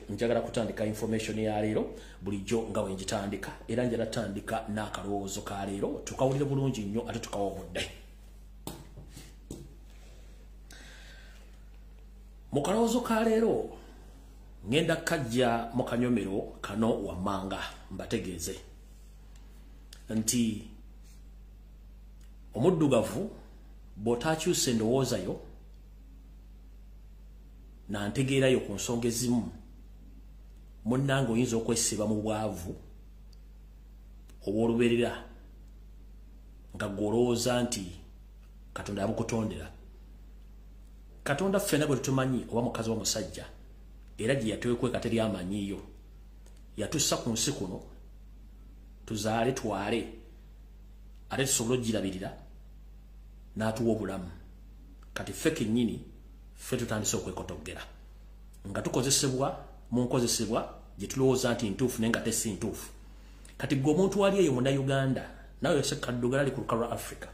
njagala kutandika information ya leero bulijjo nga bwe njitandika era njala tandika n'akalowoozo ka leero tukawulire bulungi nnyo ate tukawobodde. Mu kalowoozo ka leero ngenda kajja mu kanyomero kano wammanga mbategeeze nti omuddugavu bw'otaakyusa endowoozayo nantegeerayo ku nsonga ezimu munnange oyinza okwesiba mu bwavu obw'olubeerera nga gw'olowooza nti Katonda yabukutondera. Katonda ffenna bwe tutumanyi oba mukazi w'omusajja era gye yatwekweka teri amanyiiyo yatussa ku nsi kuno tuzaale twale ate tusobole okugirabirira n'atuwa obulamu. Kati ffe kennyini ffe tutandise okwekotogera nga tukozesebwa mu nkozesebwa gye tulowooza nti ntuufu naye nga tesi ntuufu. Kati gwe omuntu wali eyo munnayuganda nawe yose kaddugala ali ku lukalu lwa Africa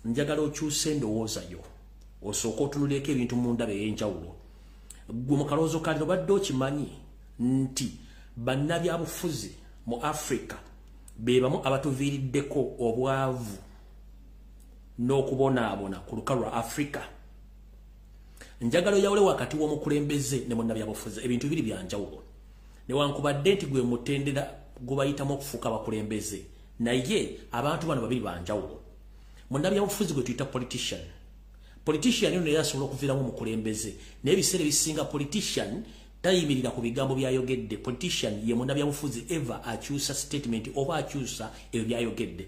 njagala okyuse endowoozayo osooka otunuleko ebintu mu ndaba ey'enjawulo. Gwe mu kalowoozo kaliro badde okimanyi nti bannabyabufuzi mu Africa be bamu abatuviiriddeko obwavu n'okubonaabona ku lukalu lwa Africa. Njagala oyawule wakati w'omukulembeze ne munnabyabufuzi ebintu biri bya njawulo. Newankubadde nti gwe mutendera gubayitamu okufuuka abakulembeze naye abantu bano babiri ba njawulo. Munnabyabufuzi gwe tuyita politician. Politician yino naye asobola okuviiramu omukulembeze naye ebiseera ebisinga politician tayimirira ku bigambo byayogedde. Politician ye munnabyabufuzi eva akyusa statement oba akyusa ebyo byayogedde.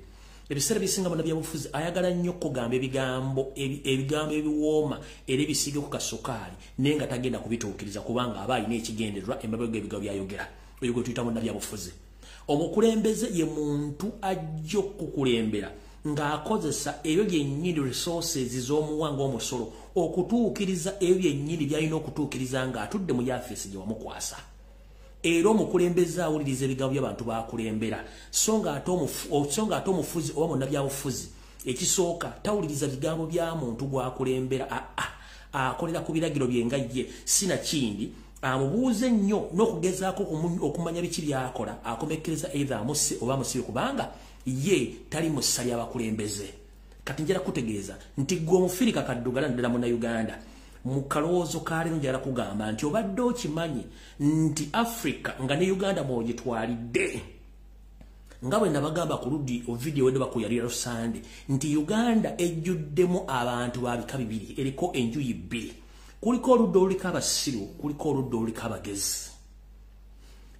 Ebiseera bisinga munnabyabufuzi ayagala nnyo okugamba ebigambo ebiwooma era ebisiige ku kasukaali naye nga tagenda kubituukiriza kubanga aba alina ekigendererwa emabega ebigambo byayogera. Oyo gwe tuyita munnabyabufuzi. Omukulembeze ye muntu ajja okukulembera ng'akozesa ebyo byennyini resources z'omuwanga omusolo okutuukiriza ebyo byennyini by'alina okutuukiriza ng'atudde mu yafeesi gye wamukwasa. Era omukulembeze awuliriza ebigambo by'abantu bakulembera so ng'ate omufuzi oba munnabyabufuzi ekisooka tawuliriza bigambo bya muntu gwakulembera akolera ku biragiro bye nga ye sinakindi amubuuze nnyo n'okugezaako okumanya biki byakola akomekkereza either amusse oba amusibe kubanga ye tali mu ssa ly'abakulembeze. Kati njala kutegeeza nti gwe omufirika kaddugala ddala munnayuganda mu kalowoozo kaleero njala kugamba nti obadde okimanyi nti Africa nga ne Uganda mwogitwalidde nga bwe nabagamba ku luddi ovidiyo wedde bakuyalira Lusande nti Uganda ejjuddemu abantu ba bika bibiri eriko enjuyi bbiri. Kuliko oludda oluliko abasiru kuliko oludda oluliko abagezi.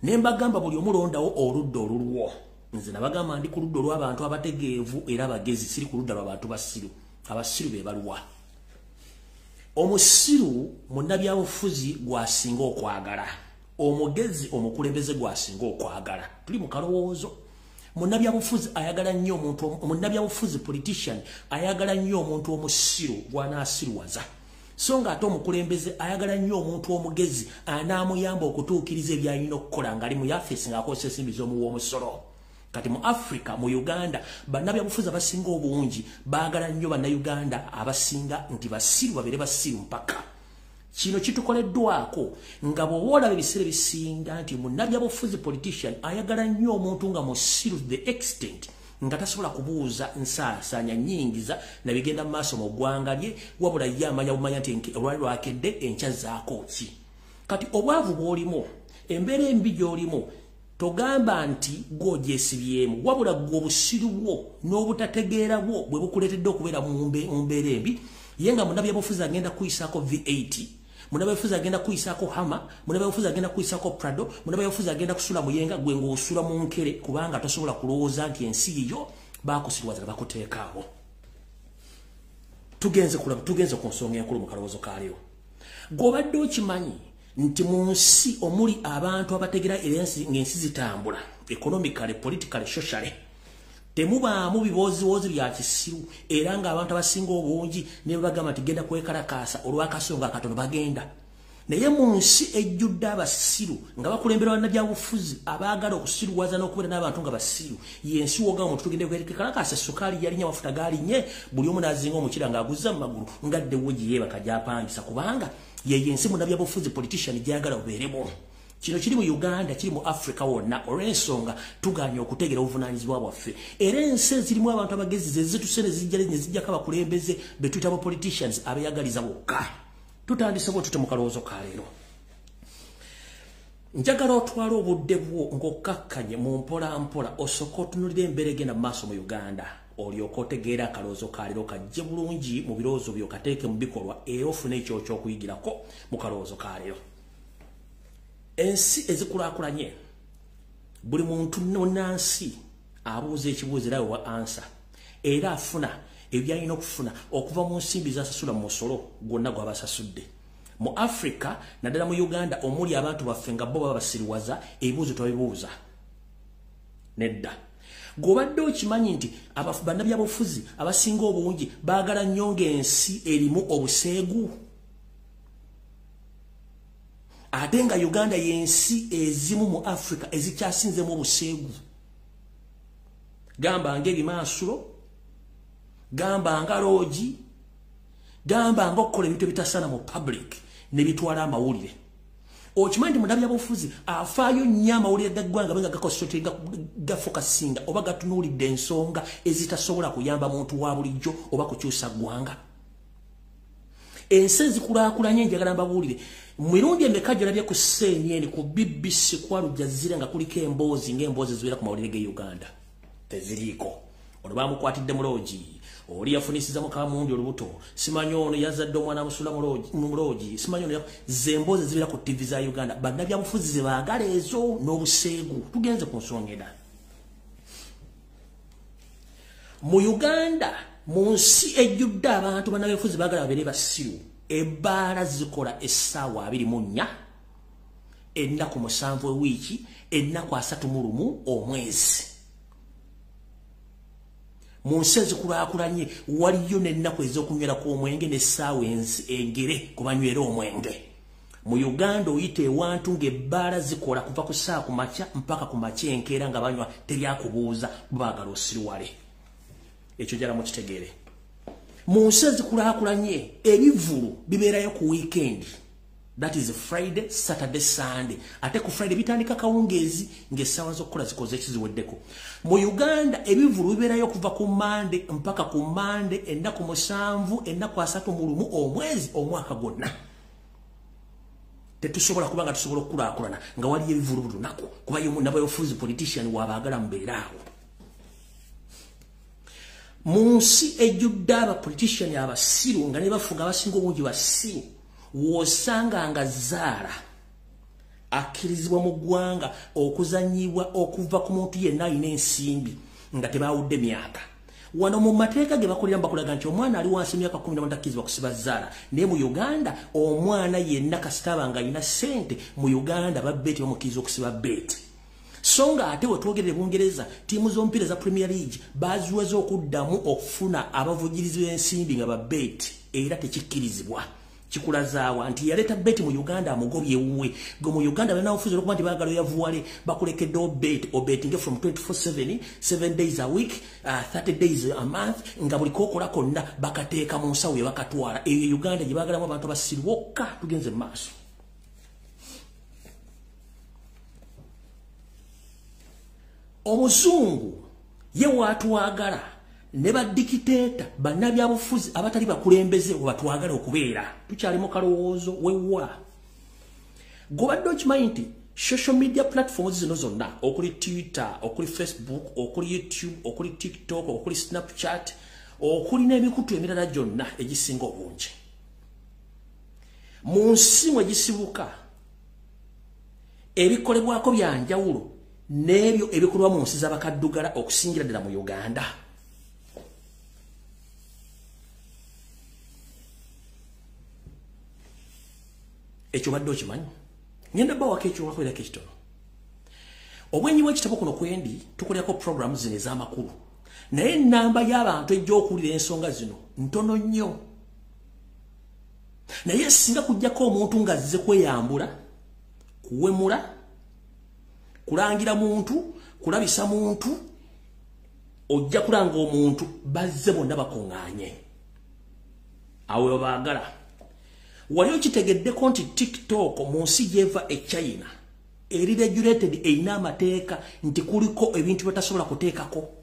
Ne mbagamba buli omulondawo oludda olulwo. Nze nabagamba ndi ku ludda olw'abantu abategeevu era abagezi siri ku ludda lw'abantu basiru. Abasiru be baluwa. Omusiru munnabyabufuzi gwasinga okwagala. Omugezi omukulembeze gwasinga okwagala. Tuli mu kalowoozo. Munnabyabufuzi ayagala nnyo omuntu munnabyabufuzi politician ayagala nnyo omuntu omusiru gw'anaasiruwaza. So ng'ate omukulembeze ayagala nnyo omuntu omugezi anaamuyamba okutuukiriza ebyalina okukola ng'ali mu yafeesi ng'akozesa ensimbi z'omuwa omusolo. Kati mu Africa mu Uganda bannabyabufuzi abasinga obungi baagala nnyo bannayuganda abasinga nti basiru babeere basiru mpaka. Kino kitukoleddwako nga bw'oba olaba ebiseera ebisinga nti munnabyabufuzi politician ayagala nnyo omuntu nga musiru to the extent nga tasobola kubuuza nsaasaanya nnyingiza na bigenda mu maaso mu ggwanga lye wabula ye amanya bumanya nti olwali lwakedde enkya zaako ki. Kati obwavu bw'olimu embeera embi gy'olimu togamba nti gw'ogyesibyemu wabula gwe obusiru bwo n'obutategeera bwo bwe bukuleetedde okubeera mu mbeera embi. Ye nga munnabyabufuzi agenda kuyisaako V8 munnabyabufuzi agenda kuyisaako Hama munnabyabufuzi agenda kuyisaako Prado munnabyabufuzi agenda kusula muyenga gwe ng'osula mu nkere kubanga tosobola kulowooza nti ensi yiyo baakusiruwaza bakuteekaawo. Tugenze ku nsonga enkulu mu kalowoozo kaleero. Gw'obadde okimanyi nti mu nsi omuli abantu abategera ng'ensi zitambula economically politically socially temubaamu bibooziwoozi bya kisiru era ng'abantu abasinga obungi ne bagamba nti genda kwekalakaasa olw'akasonga akatono bagenda. Naye mu nsi ejjudde abasiru nga bakulembera bannabyabufuzi abaagala okusiruwaza n'okubeera n'abantu nga basiru y'ensi wogamba omuntu tugende kwekalakaasa sukaali yalinnye amafuta gaalinnye buli omu n'azinga omukira ng'aguzza mu magulu ngadde wo gye yeebaka gy'apangisa kubanga ye yensi munnabyabufuzi politician gyagala obeeremu. kino kiri mu Uganda kiri mu Africa wonna olw'ensonga tuganye okutegera obuvunaanyizibwa bwaffe era ensi zirimu abantu abagezi zezitusene zijjako abakulembeze betuyita abo politicians abeyagaliza bokka tutandise bwe tute mu kalowoozo ka leero njagala otwala obudde bwo ng'okkakkanye mu mpolampola osooka otunuulira embeera egenda mu maaso mu Uganda olyoka otegeera akalowoozo ka leero kajje bulungi mu birowoozo byo kateeke mu bikolwa era ofune ekyo ky'okuyigirako mu kalowoozo ka leero ensi ezikulaakulanye buli muntu nonnansi abuuza ekibuuzo era wa ansa era afuna ebyalina okufuna okuva mu nsimbi zasasula mu musolo gwonna gw'abasasudde mu Africa naddala mu Uganda omuli abantu baffe nga bo baba basiriwaza ebibuuzo twabibuuza nedda gobadde okimanyi nti bannabyabufuzi abasinga obungi baagala nnyo ng'ensi erimu obuseegu ate nga Uganda yensi ezimu mu Africa ezikyasinzemu obuseegu gamba ng'ebimaasulo gamba nga loogi gamba nga okukola ebintu ebitasana mu public ne bitwala amawulire okimanyi mu ndabyabufuzi afaayo nnyo amawulire gaggwanga benga gakosote gafokasinga oba gatunuulidde ensonga ezitasobola kuyamba muntu wa bulijjo oba kukyusa ggwanga ensi ezikulaakulanye njagala mbabuulire mirundi emeka gyolabye ku CNN ku BBC ku Aljazeera nga kuliko emboozi ng'emboozi zibeera ku mawulire g'e Uganda teziriiko ono bamukwatidde mu loogi oli yafunisiza mukamundi olubuto simanyi ono yazadde omwana musula mu loogi simanyi ono zemboozi zibeera ku TV za Uganda bannabyabufuzi ze baagala ezo n'obuseegu tugenze ku nsonga endala mu Uganda mu nsi ejjudde abantu bannabyabufuzi baagala babeere basiru ebbaala zikola essaawa 24 ennaku 7 ewiiki ennaku 31 omwezi mu nsi ezikulaakulanye waliyo n'ennaku ez'okunywerako omwenge n'essaawa engere ku banywera omwenge mu Uganda oyita ewantu ng'ebbaala zikola kuva ku ssaawa ku makya mpaka ku makya enkeera nga banywa teryakubuuza baagala osiriwale ekyo jala mukitegeere mu nsi ezikulaakulanye ebivulu bibeerayo ku weekend that is Friday, Saturday, Sunday ate ku Friday bitandika kawungeezi ng'essaawa z'okukola zikoze ekiziweddeko mu Uganda ebivulu bibeerayo kuva ku Monday mpaka ku Monday ennaku 7 ennaku 31 omwezi omwaka gwonna tetusobola kuba nga tusobola okukulaakulana nga waliyo ebivulu buli lunaku kuba n'abayofuzi politician wabaagala mbeeraawo mu nsi ejjudde abapolitician abasiru nga ne bafuga abasinga obungi basiru wosanga nga zaala akkirizibwa mu ggwanga okuzanyibwa okuva ku muntu yenna alina ensimbi nga tebaawudde myaka wano mu mateeka ge bakolera bakulaga nti omwana ali wansi myaka 10 takkirizibwa kusiba zaala naye mu Uganda omwana yenna kasitaba nga alina ssente mu Uganda babbeeti bamukkiriza okusiba beeti so nga ate wetwogerere Bungereza tiimu z'omupiira za Premier League baziwaza okuddamu okufuna abavugirizi b'ensimbi nga babbeeti era tekikkirizibwa kikulazaawa nti yaleta beti mu Uganda amugobye wuwe go mu Uganda bana ofuzo okuba nti baagala yavuwale bakulekedde obetinge from 24/7 7 days a week 30 days a month nga buli kokola konna bakateeka mu nsawo ye bakatwala eyo Uganda gye baagalamu abantu abasiru wokka tugenze maaso omuzungu ye watwagala ne badikiteeta bannabyabufuzi abatali bakulembeze obatwagala okubeera tukyali mu kalowoozo wewa gobadde okimanyi nti social media platforms zino zonna okuli Twitter okuli Facebook okuli YouTube okuli TikTok okuli Snapchat okuli n'emikutu emirala gyonna egisinga obungi mu nsi mwe gisibuka ebikolebwako bya njawulo n'ebyo ebikolwa mu nsi z'abakaddugala okusingira ddala mu Uganda ekyo badde okimanyi ngenda bawako ekyo wakolera kekitono obwenyi bw'ekitabo kuno kwendi tukolerako programs zino ez'amakulu naye ennamba y'abantu ejja okuwulira ensonga zino ntono nnyo naye singa kujjako omuntu ng'azze kweyambula kuwemula kulangira muntu kulabisa muntu ojja kulanga omuntu bazze bonna bakuŋŋaanye awo baagala waliyo kitegeddeko nti TikTok mu nsi gy'eva e China eri regulated eina amateeka nti kuliko ebintu batasobola kuteekako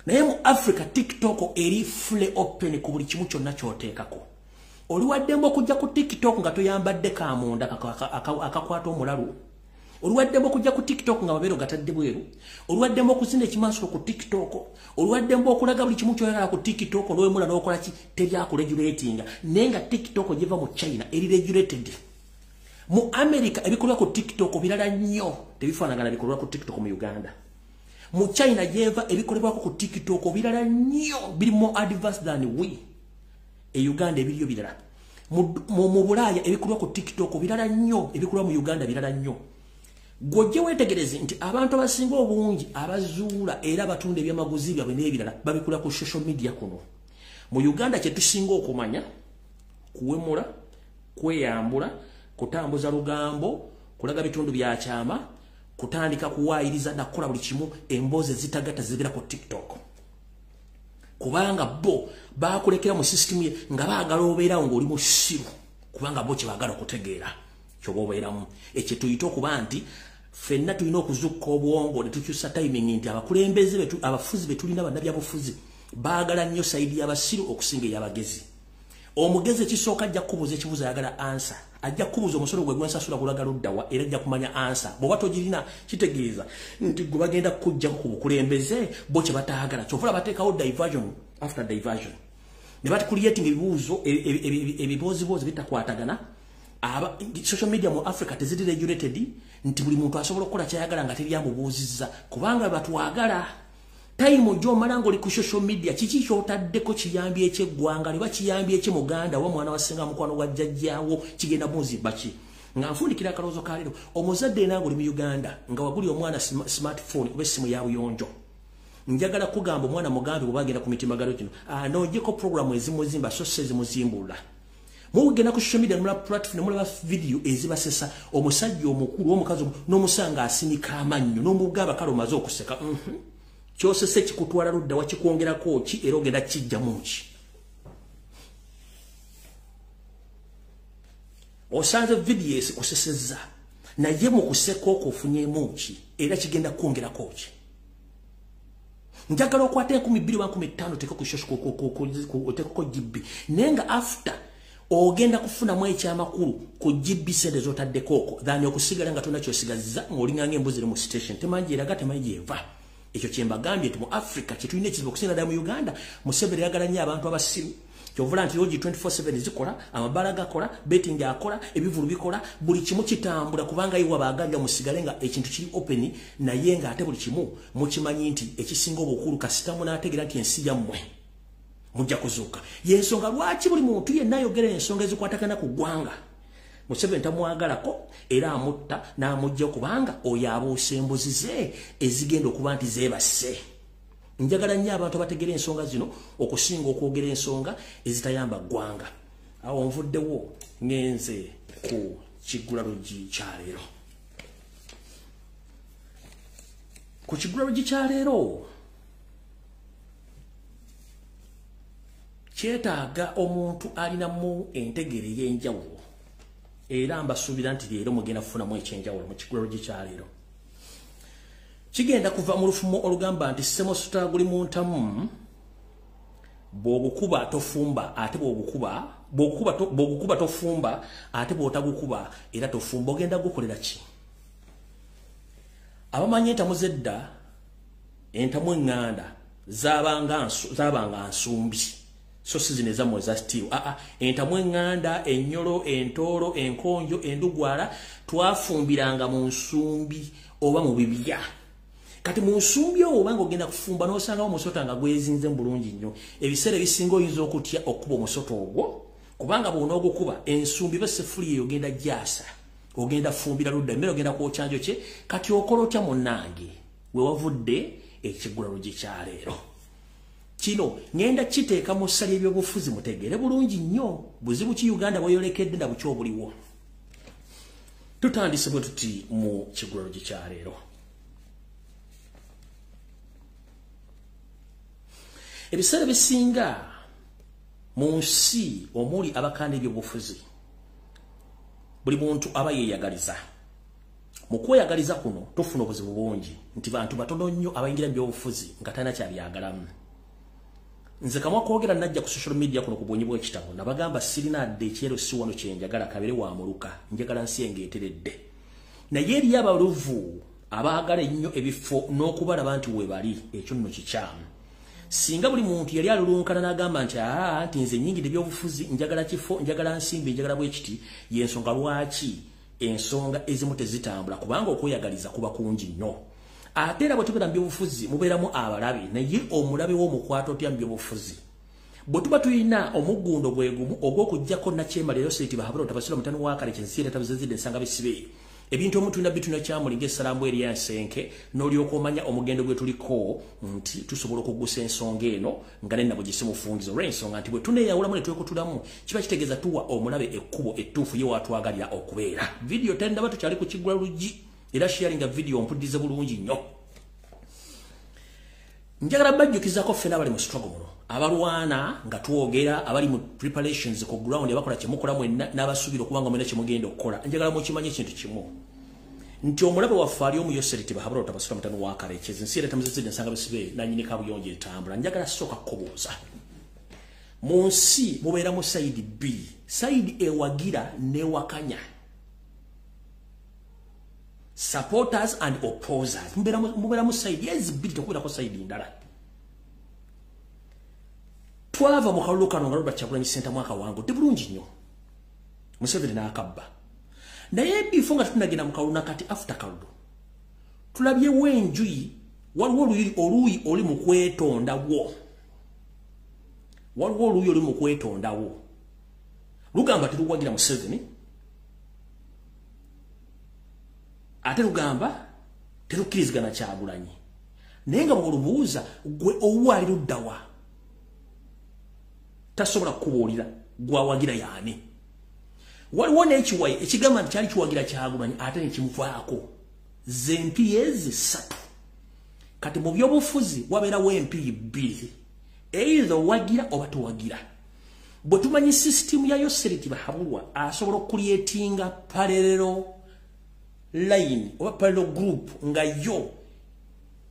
naye mu Africa TikTok eri free open ku buli kimu kyonna kyoteekako oli waddembe okujja ku TikTok nga toyambadde kaamunda akakwata omulalu oli waddembe okujja ku TikTok nga mabeero gatadde bweru oli waddembe okuzina ekimansulo ku TikTok oli waddembe okulaga buli kimu kyoyagala ku TikTok n'owemula n'okola ki teryakuregulatinga naye nga TikTok giva mu China eri regulated mu America ebikolwa ku TikTok birala nnyo tebifaanagana bikolwa ku TikTok mu Uganda mu China jeva ebikolebwako ku TikTok birala nnyo biri more advanced than we Uganda ebiriyo birala mu Bulaya ebikolwa ku TikTok birala nnyo ebikolwa mu Uganda birala nnyo gojje wetegereze nti abantu abasinga obungi abazuula era abatunda ebyamaguzi byabwe n'ebirala babikola ku social media kuno mu Uganda kye tusinga okumanya kuwemula kweyambula kutambuza lugambo kulaga bitundu bya kyama kutandika kuwaayiriza nakola buli kimu emboozi zitagata zibira ku TikTok kubanga bo bakulekera mu system ye nga baagala obeerawo ng'oli musiru kubanga bo kye baagala okutegeera kyoba obeeramu ekyo tuyita okuba nti ffenna tulina okuzukka obwongo ne tukyusa timing nti abakulembeze betu abafuzi betulina bannabyabufuzi baagala nnyo sayidi y'abasiru okusinga ey'abagezi omugezi ekisooka ajja kubuuza ekibuuzo ayagala ansa ajja kubuuza omusolo gwe gwensasula kulaga luddawa era ajja kumanya ansa bw'oba togirina kitegeeza nti gwe bagenda kujja ku bukulembeze bo kye bataagala kyovula bateekawo diversion after diversion ne batucreating ebibuuzo ebiboozibozi bitakwatagana social media mu Africa teziri regulated nti buli muntu asobola okukola kyayagala nga teryamubuuzizza kubanga batwagala time jo malango li ku social media kiki kyotaddeko kiyambye ekyeggwanga liba kiyambye ekyemuganda wa mwana wasenga mukwano gwa jjajjaawo kigenda muzimba ki nga nfundikira akaloozo kalero omuzadde nango li mu Uganda nga waguli omwana smartphone oba essimu ya buyonjo njagala kugamba omwana mugambi bwe bagenda ku mitimagalo kino nojjeko programu ezimuzimba so se zimuzimbula mugenda ku social media mula platform mula video ezibasesa omusajja omukulu omukazi n'omusanga asinika amannyo n'omugamba kalo maze okuseka kyosese kikutwala ludda wakikwongerako ki era ogenda kijja muki osanze video esikusesezza naye mu kuseka okwo ofunyemu ki era kigenda kwongerako ki njagala okwata 2025 teko ku tekoko GB nenga after ogenda kufunamu ekyamakulu ku GB sente zotaddeko okwo dhani okusigala nga tonna kyosigaziza ng'olinganga embuzi mu station temanji eraga temanji eva ekyo kyembagambye nti mu Africa kyetulina ekizibu okusinga ddala mu Uganda Museveni yagala nnyo abantu abasiru kyovula nti Ogi 24/7 zikola amabala gakola betting akola ebivulu bikola buli kimu kitambula kubanga iwa baaganja musigale nga ekintu kiri open naye nga ate buli kimu mukimanyi nti ekisinga obukulu kasita munaategeera nti ensi yammwe mujja kuzuuka yensonga lwaki buli muntu yenna ayogera ensonga ezikwatagana ku ggwanga Museveni tamwagalako era amutta n'amujja kubanga oyo abuusa embuzi ze ezigenda okuba nti zeebase njagala nnyo abantu abategera ensonga zino okusinga okwogera ensonga ezitayamba ggwanga awo nvuddewo ngenze ku Kigulalugi kyaleero ku Kigulalugi kyaleero kyetaaga omuntu alinamu entegere y'enjawulo era mbasuubira nti leero mugenda kufunamu ekyenjawulo mu Kigulalugi kyaleero kigenda kuva mu lufumo olugamba nti semosuta guli muntamu bw'ogukuba tofumba ate bw'ogukuba tofumba ate bw'otagukuba era tofumba ogenda gukolera ki abamanyi entamu zedda entamu eŋŋanda zaabanga nsumbi so sizine zamwe za steel entamu eŋŋanda ennyolo entoolo enkonjo endugwala twafumbiranga mu nsumbi oba mu bibya kati mu nsumbi obanga ogenda kufumba n'osanga omusota nga gwezinze bulungi nnyo ebiseera ebisinga oyinza okutya okuba omusota ogwo kubanga bw'onoogukuba ensumbi besefuli eyo ogenda gyasa ogenda fumbira ludda emmere ogenda kwokyanjo kye kati okola otya munnange we wavudde Ekigulalugi kyaleero kino ngenda kiteeka mu ssali ebyobufuzi mutegere bulungi nnyo buzibu ki Uganda bweyolekedde na bukyo obuliwo tutandise bwe tuti mu Kigulalugi kyaleero ebiseera bisinga mu nsi omuli abakanda ebyobufuzi buli muntu aba yeeyagaliza mu kweyagaliza kuno tufuna obuzibu bungi nti bantu batono nnyo abayingira mu byobufuzi nga talina kyabyagalamu. Nze kamwa kwogera najja ku social media kuno ku bwonyi bw'ekitabo nabagamba sirina adde ekyero si wano kye njagala kabere wa muluka njagala nsi engeeteredde. Naye eri abaluvu abaagala ennyo ebifo n'okubalaba nti we bali ekyo nno kikyamu. Singa buli muntu yali alulunkana n'agamba nti nze nnyingidde ebyobufuzi njagala kifo njagala nsimbi njagala bwekiti y'ensonga lwaki ensonga ezimu tezitambula kubanga okweyagaliza kuba kungi nnyo. Ate era bwe tubeera mu byobufuzi mubeeramu abalabe naye omulabe w'omukwato otya mu byobufuzi. Bwe tuba tulina omuggundo gwe gumu ogw'okuggyako nakyemaliro seti bahabula otabasira mutani wakale kyensire tabizizidde ensanga bisibe. Ebintu omuntu tulina bituna kyamulinga essalamu eri yansenke n'olyoka omanya omugendo gwe tuliko nti tusobola okuggusa ensonga eno nga nenna bwe gisimufungizo olw'ensonga nti bwe tuneeyawulamu ne twekutulamu kiba kitegeeza tuwa omulabe ekkubo ettuufu ye waatwagalira okubeera. Vidiyo tandaba tukyali ku kiggula luggi era sharinga vidiyo mpuddize bulungi nnyo. Njagala bajjukizako ffena abali mu struggle muno abalwana nga twogera abali mu preparations ku ground abakola kyemukola mwenna n'abasuubira okubanga mwena kyemugenda okukola. Njagala mukimanye ekintu kimu nti omulabe waffe ali omu yoseriti bahabula otabasula mutano wakale ekyezi nsi era tamuzizidde ensanga bisibe nanyini kabuyonjo etambula. Njagala sooka kubuuza mu nsi mubeeramu sayidi B sayidi ewagira newakanya supporters and opposers mubeeramu sayidi ezibiri tekubeerako sayidi ndala. Twava mu kalulu kano nga Robert Kyagulanyi Ssentamu mwaka wangu bulungi nnyo Museveni n'akabba naye bifo nga tunagenda mu kalulu nakati after kalulu tulabyewo enjuyi waliwo oluuyi oli mu kwetondawo lugamba teruwagira Museveni ate lugamba terukkirizigana Kyagulanyi naye nga bw'olubuuza gwe owali luddawa tasobola kubuulira gwawagira yaani. Waliwo n'ekiwayi ekigamba nti kyali kiwagira Kyagulanyi ate ne kimuvaako z'empiezi 3. Kati mu byobufuzi wabeerawo empiyi 2 either wagira oba towagira. Bwe tumanyi sisitimu ya Yoseriti Bahabulwa asobola okuliyetinga parallel line oba parallel group nga yo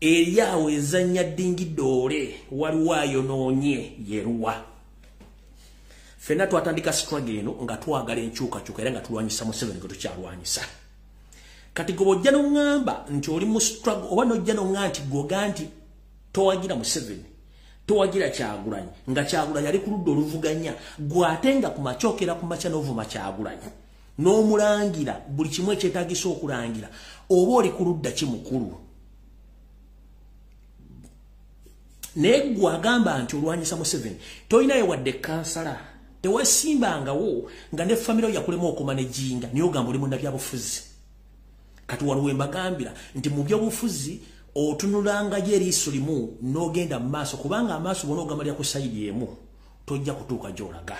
eriawo ezannya ddingidoole waliwo ayonoonye yeruwa. Fena twatandika struggle eno nga twagala enkyukakyuka era nga tulwanyisa Museveni gwe tukyalwanyisa. Kati gwe bw'ojja n'oŋŋamba nti oli mu struggle oba n'ojja n'oŋŋamba nti gwoga nti towagira Museveni towagira Kyagulanyi nga Kyagulanyi ali ku ludda oluvuganya gwe ate nga ku makyokera ku makya n'ovuma Kyagulanyi n'omulangira buli kimu ekyetaagisa okulangira oba oli ku ludda kimukulu. Naye gwe agamba nti olwanyisa Museveni toyinayo wadde kansala teweesimbangawo nga ne famire yakulema okumanejinga niyo gamba oli munnabyabufuzi. Kati waliwo embagambira nti mu byobufuzi otunulanga eriiso limu n'ogenda mu maaso kubanga amaaso bona ogamalira ku sayidi emu tojja kutuuka gy'olaga.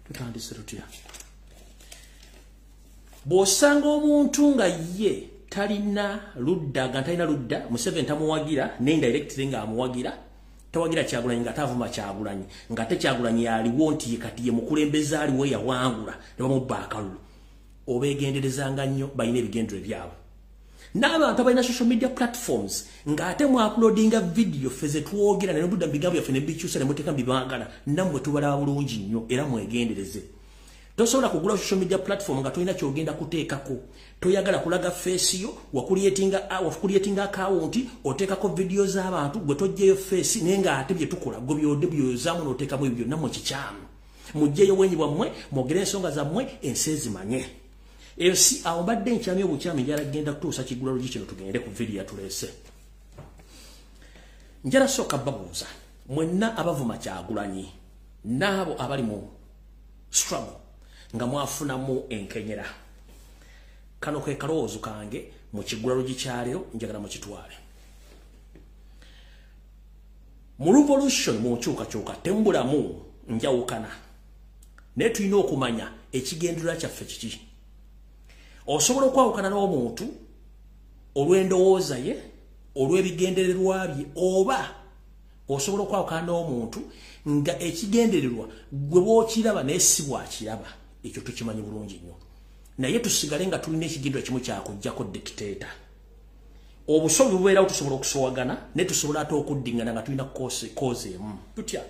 Tutandise tutya bw'osanga omuntu nga ye talina ludda nga talina ludda Museveni tamuwagira n'indirectly nga amuwagira tawagira Kyagulanyi nga tavuma Kyagulanyi nga te Kyagulanyi aliwo nti kati ye mukulembeze aliwo yawangula ne bamubba akalulu obeegenderezanga nnyo balina ebigendero byabwe. N'abantu abalina social media platforms nga ate mu uploadinga video feze twogera ne budda bigambo yaffe ne bikyusa ne muteeka mbibangana nammwe tubalaba bulungi nnyo era mwegendereze. Tosobola kugula social media platform nga tolina kyogenda kuteekako toyagala kulaga face yo wakulietinga account oteekako video z'abantu gwe tojjeyo face naye nga ate bye tukola gwe byode byozaamu n'oteekamu ebyo nammwe kikyamu mujjeyo wenyi bwammwe mwogere ensonga zammwe ensi ezimanye. Eyo si awo mbadde nkyamya obukyami njala genda kutuusa kiggula lugi kino tugende ku video yatuleese. Njala sooka babuuza mwenna abavuma Kyagulanyi n'abo abali mu struggle nga mwafunamu enkenyera. Kano ke kalowoozo kange mu kiggula lugi kyalero njagala mukitwale. Mu revolution mu nkyukakyuka tembulamu njawukana naye tulina okumanya ekigendererwa kyaffe kiki. Osobola okwawukana n'omuntu olw'endowooza ye olw'ebigendererwa bye oba osobola okwawukana n'omuntu nga ekigendererwa gwe bw'okiraba naye si bw'akiraba. Ekyo tukimanyi bulungi nnyo. naye tusigale nga tulina ekigendwa kimu kyakujjako dictator obusobozi bubeerawo tusobola okusowagana ne tusobola ate okuddingana nga tulina koze emu tutya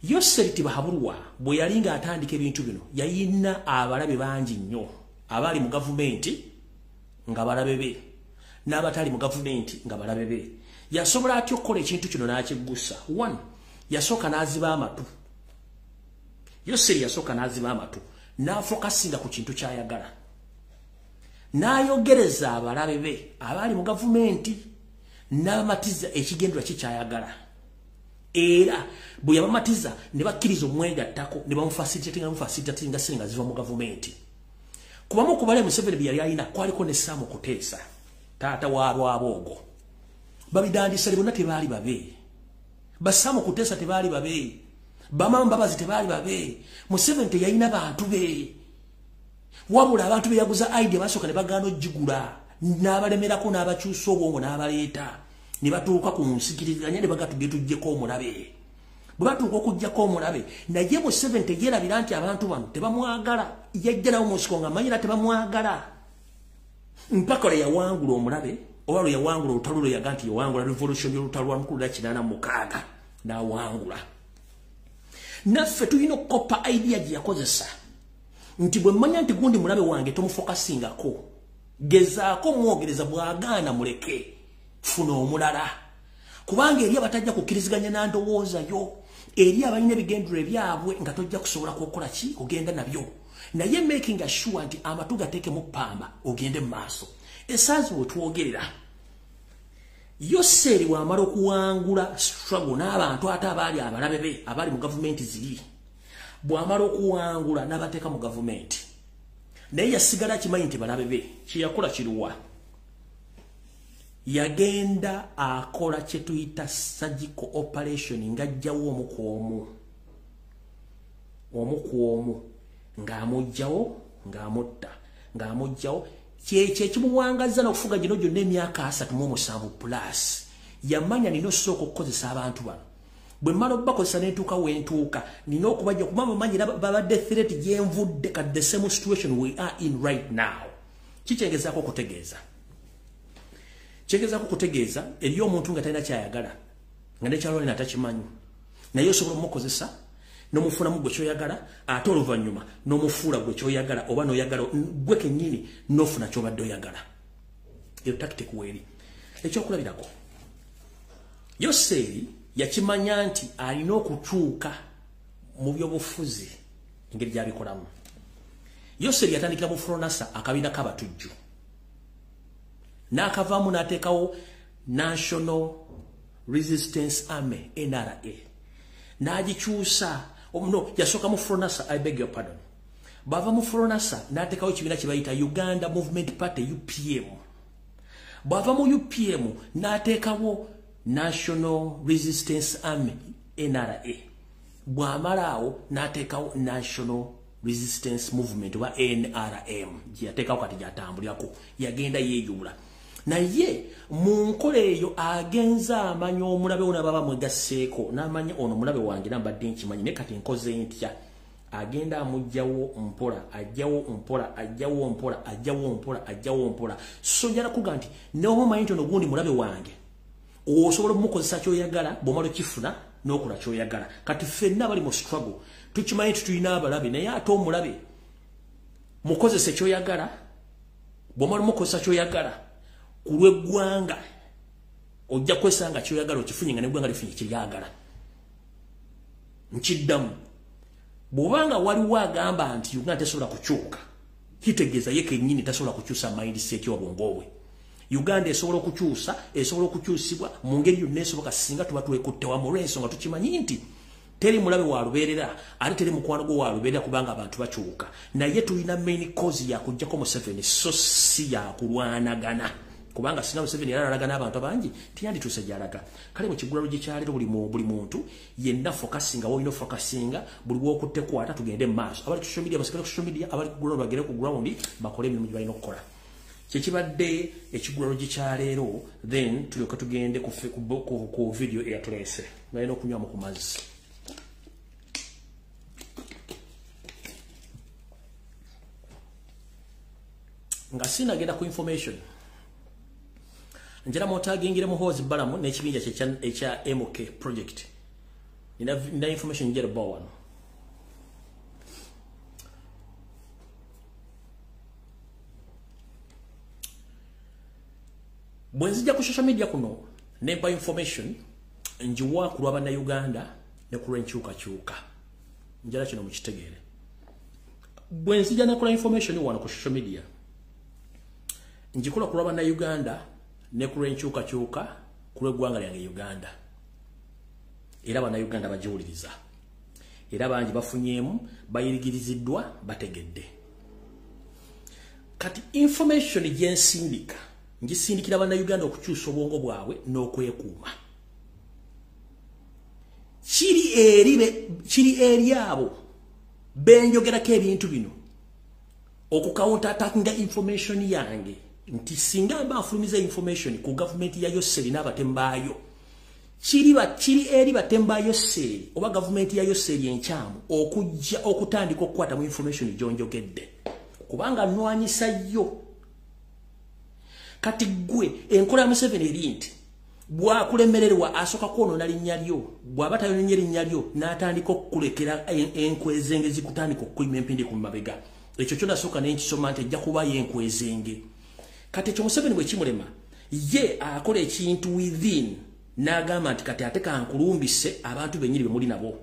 Yoseri Tibahabulwa bwe yali ng'atandika ebintu bino yayina abalabe bangi nnyo abali mu gavumenti nga balabe be n'abatali mu gavumenti nga balabe be yasobola atyo okukola ekintu kino n'akiggusa 1 yasooka n'aziba amatu Yoseri yasooka n'aziba amatu n'afokasinga ku kintu ky'ayagala n'ayogereza abalabe be abali mu gavumenti n'abamatiza ekigendwa kikyayagala era bwe yabamatiza ne bakkiriza omwegattako ne bamufasilitate nga senga ziva mu gavumenti kubamu kubale Museveni bye yali alina kwaliko ne Sam Kuteesa taata wa Lwaboogo babidandisa bonna tebaali babe Sam Kuteesa tebaali babe Bamama Mbabazi tebaali babe Museveni teyalina bantu be wabula abantu be yaguza idea basooka ne bagaana oggigula n'abalemerako n'abakyusa obwongo n'abaleeta ne batuuka ku nsikiriziganya ne bagatudde tujjeko omulabe bwe batuuka okujjako omulabe naye Museveni teyeerabira nti abantu bano tebamwagala yajja nawo mu nsiko ng'amanyira tebamwagala mpaka lwe yawangula omulabe oba lwe yawangula olutalo lwe yaga nti yawangula revolution y'olutalo lwa 1986 n'awangula naffe tulina okukopa idea gye yakozesa nti bwe mmanya nti gundi mulabe wange tomufokasingako gezaako mwogereza bw'agaana muleke funa omulala kubanga eri abatajja kukkiriziganya nandowooza yo eri abalina ebigendero ebyabwe nga tojja kusobola kukola ki ogenda nabyo naye making sure nti amatu gateeke mu ppamba ogende mu maaso esaazi bwe twogerera Yoseri wamala okuwangula struggle n'abantu ate abaali abalabe be abali mu gavumenti ziri bw'amala okuwangula n'abateeka mu gavumenti naye yasigala kimanyi nti balabe be kyeyakola kiruwa yagenda akola kye tuyita surgical operation ng'ajjawo omu ku omu ng'amugjawo ng'amutta ng'amugjawo kyekyo ekimuwangaza n'okufuga gino gyonna emyaka 37 plus yamanya nina osooka okukozesa abantu bano bwe mmala obakozesa n'entuuka wentuuka nina okubajja kubanga manyi babadde threat gyenvudde kati the same situation we are in right now kikyengezaako okutegeeza kyengezaako okutegeeza eri omuntu nga talina kyayagala nga nekyalwali natakimanyi naye osobola omukozesa n'omufunamu gwe kyoyagala ate oluvannyuma n'omufuula gwe kyoyagala oba n'oyagala gwe kennyini n'ofuna kyobadde oyagala eyo tactic weeri ekyokulabirako Yoseri yakimanya nti alina okukyuka mu byobufuzi engeri gy'abikolamu Yoseri yatandikira mu Fronasa akabiina k'abatujju n'akavaamu n'ateekawo National Resistance Army NRA n'agikyusa yasooka mu Fronasa I beg your pardon bava mu Fronasa n'ateekawo ekibiina kye bayita Uganda Movement Party UPM bwava mu UPM n'ateekawo National Resistance Army NRA bw'amalaawo n'ateekawo National Resistance Movement oba NRM gye yateekawo kati gy'atambulirako yagenda yeeyuula naye mu nkola eyo agenza amanya omulabe we n'ababa mwegasseeko n'amanya ono mulabe wange nambadde nkimanyi naye kati nkoze ntya agenda amugjawo mpola ajjawo mpola ajjawo mpola ajjawo mpola ajjawo mpola so njala kuga nti n'oba omanyi nti ono gundi mulabe wange osobola omukozesa kyoyagala bw'omala okifuna n'okola kyoyagala kati ffenna bali mu struggle tukimanyi tulina abalabe naye ate omulabe mukozese kyoyagala bw'omala omukozesa kyoyagala ku lw'eggwanga ojja kwesanga kyoyagala okifunye nga n'eggwanga lifunye kiryagala nkiddamu bw'obanga waliwo agamba nti Uganda tesobola kukyuka kitegeeza ye kennyini tasobola kukyusa mindset y'obwongo bwe Uganda esobola okukyusa esobola okukyusibwa mu ngeri yonna esoboka singa tuba twekutte wamu olw'ensonga tukimanyi nti teri mulabe wa lubeerera ate teri mukwano gwo wa lubeerera kubanga abantu bakyuka naye tulina main cause yakujjako Museveni so si yakulwanagana kubanga singa Museveni yalalagana abantu abangi tiyandituuse gy'alaga kale mu kiggulalo gyekyaleero buli muntu yenna fokasinga woolina fokasinga buli w'okutte kwata tugende mu maaso abali ku social media basigale ku social media abali ku ground bagere ku ground bakole emirimu gye balina okukola kyekibadde ekiggulalo gyekyaleero then tulyoka tugende ku video eyatuleese balina okunywamu ku mazzi nga sinagenda ku information njera motagingira muhozi balamu n'ekibinja ekya MK project nina information njera bawano bwenzija ku social media kuno nemba information njiwa ku lwaba na Uganda ne ku lwenkyukakyuka njala kino mukitegeere bwenzija nakola information wano ku social media njikola ku lwaba na Uganda ne ku lwenkyukakyuka ku lw'eggwanga lyange Uganda era bana Uganda bajiwuliriza era bangi bafunyeemu bayirigiriziddwa bategedde kati information gyensindika ngisindikira bana Uganda okukyusa obwongo bwabwe n'okwekuuma kiri eri abo benjogerako ebintu bino okucounter attackinga information yange nti singa bafulumiza information ku government ya Yoseri n'abatembayo kiri eri batembayo seri oba government ya Yoseri enkyamu okujja okutandika okukwata mu information jonjogedde kubanga nwanyisa yo kati gwe enkola ya Museveni eri nti bwakulemererwa asoka kwonona linnya lyo bwaba tayononye linnya lyo n'atandika okukulekera enkwezenge zikutandika okkulima empindi ku mabega ekyo kyonna sooka n'enkisoma nti ejja kubayo enkwezenge kati ekyo Museveni bwe kimulema ye akola ekintu within n'agamba nti kati ate kankulumbise abantu bennyini bemuli nabo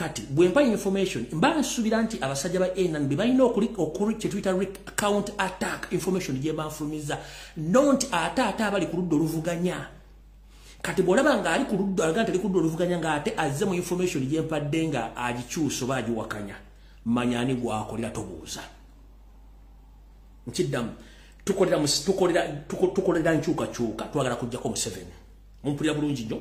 kati bwe mpa information mba nsubira nti abasajja ba NNB balina okuli kye tuyita count attack information gye banfulumiza nonti ate abali ku ludda oluvuganya kati bw'olaba ng'ali ku ludda alaga nti ali ku ludda oluvuganya ng'ate azze mu information gye mpadde nga agikyusa oba agiwakanya manya ani gwakolera tobuuza nkiddamu tukolera nkyukakyuka twagala kujjako Museveni mumpulira bulungi nnyo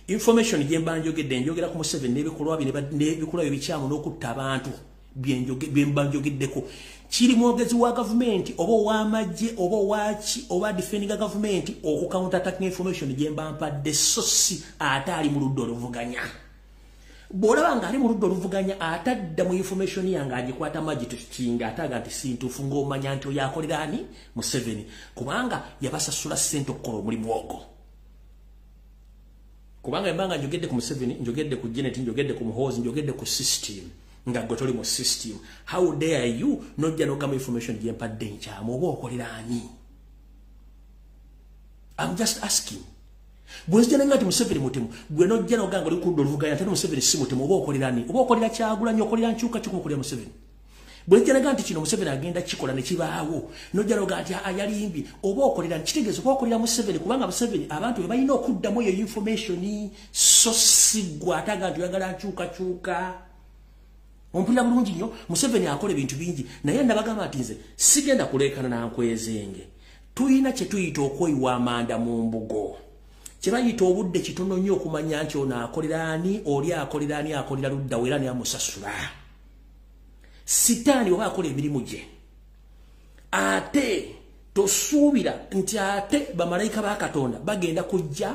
information gye mba njogera ku Museveni n'ebikolwa ebikyamu n'okutta abantu bye mba njogeddeko kiri mwogezi wa government oba ow'amagye oba owaki oba defending government okucounter attacking information gye mba mpadde so si ate ali mu ludda oluvuganya bw'olaba ng'ali mu ludda oluvuganya atadda mu information yange agikwata magitukinga ataga nti sintuufu ng'omanya nti oyo akolera ani Museveni kubanga yabasasula ssente okukola omulimu ogwo kubanga embanga njogedde ku Museveni njogedde ku Janet njogedde ku Muhoozi njogedde ku system nga gwe toli mu system how dare you nojja n'ogamba information gye mpadde nkyamu oba okolera ani I'm just asking bwenzija nenga nti Museveni mutemu gwe nojja n'ogamba oli ku ludda oluvuganya ate Museveni si mutemu oba okolera ani oba okolera Kyagulanyi okolera nkyukakyuka okolera Museveni bwenzija nenga nti kino Museveni agenda kikola ne kibaawo nojja n'ogamba nti ayalimbi oba okolera kitegeeza oba okolera Museveni kubanga Museveni abantu balina okuddamu eyo information so sigwa ataga nti oyagala nkyukakyuka ompulira bulungi nnyo Museveni akola ebintu bingi naye ndabagamba nti nze sigenda kuleekana na nkwezenge tuyina kye tuyita okweyiwa amanda mu mbugo kye bayita obudde kitono nnyo okumanya nti ono akolera ani oli akolera ani akolera ludda wera ni amusasula sitaani oba akola emirimu gye ate tosuubira nti ate bamalayika ba Katonda bagenda kujja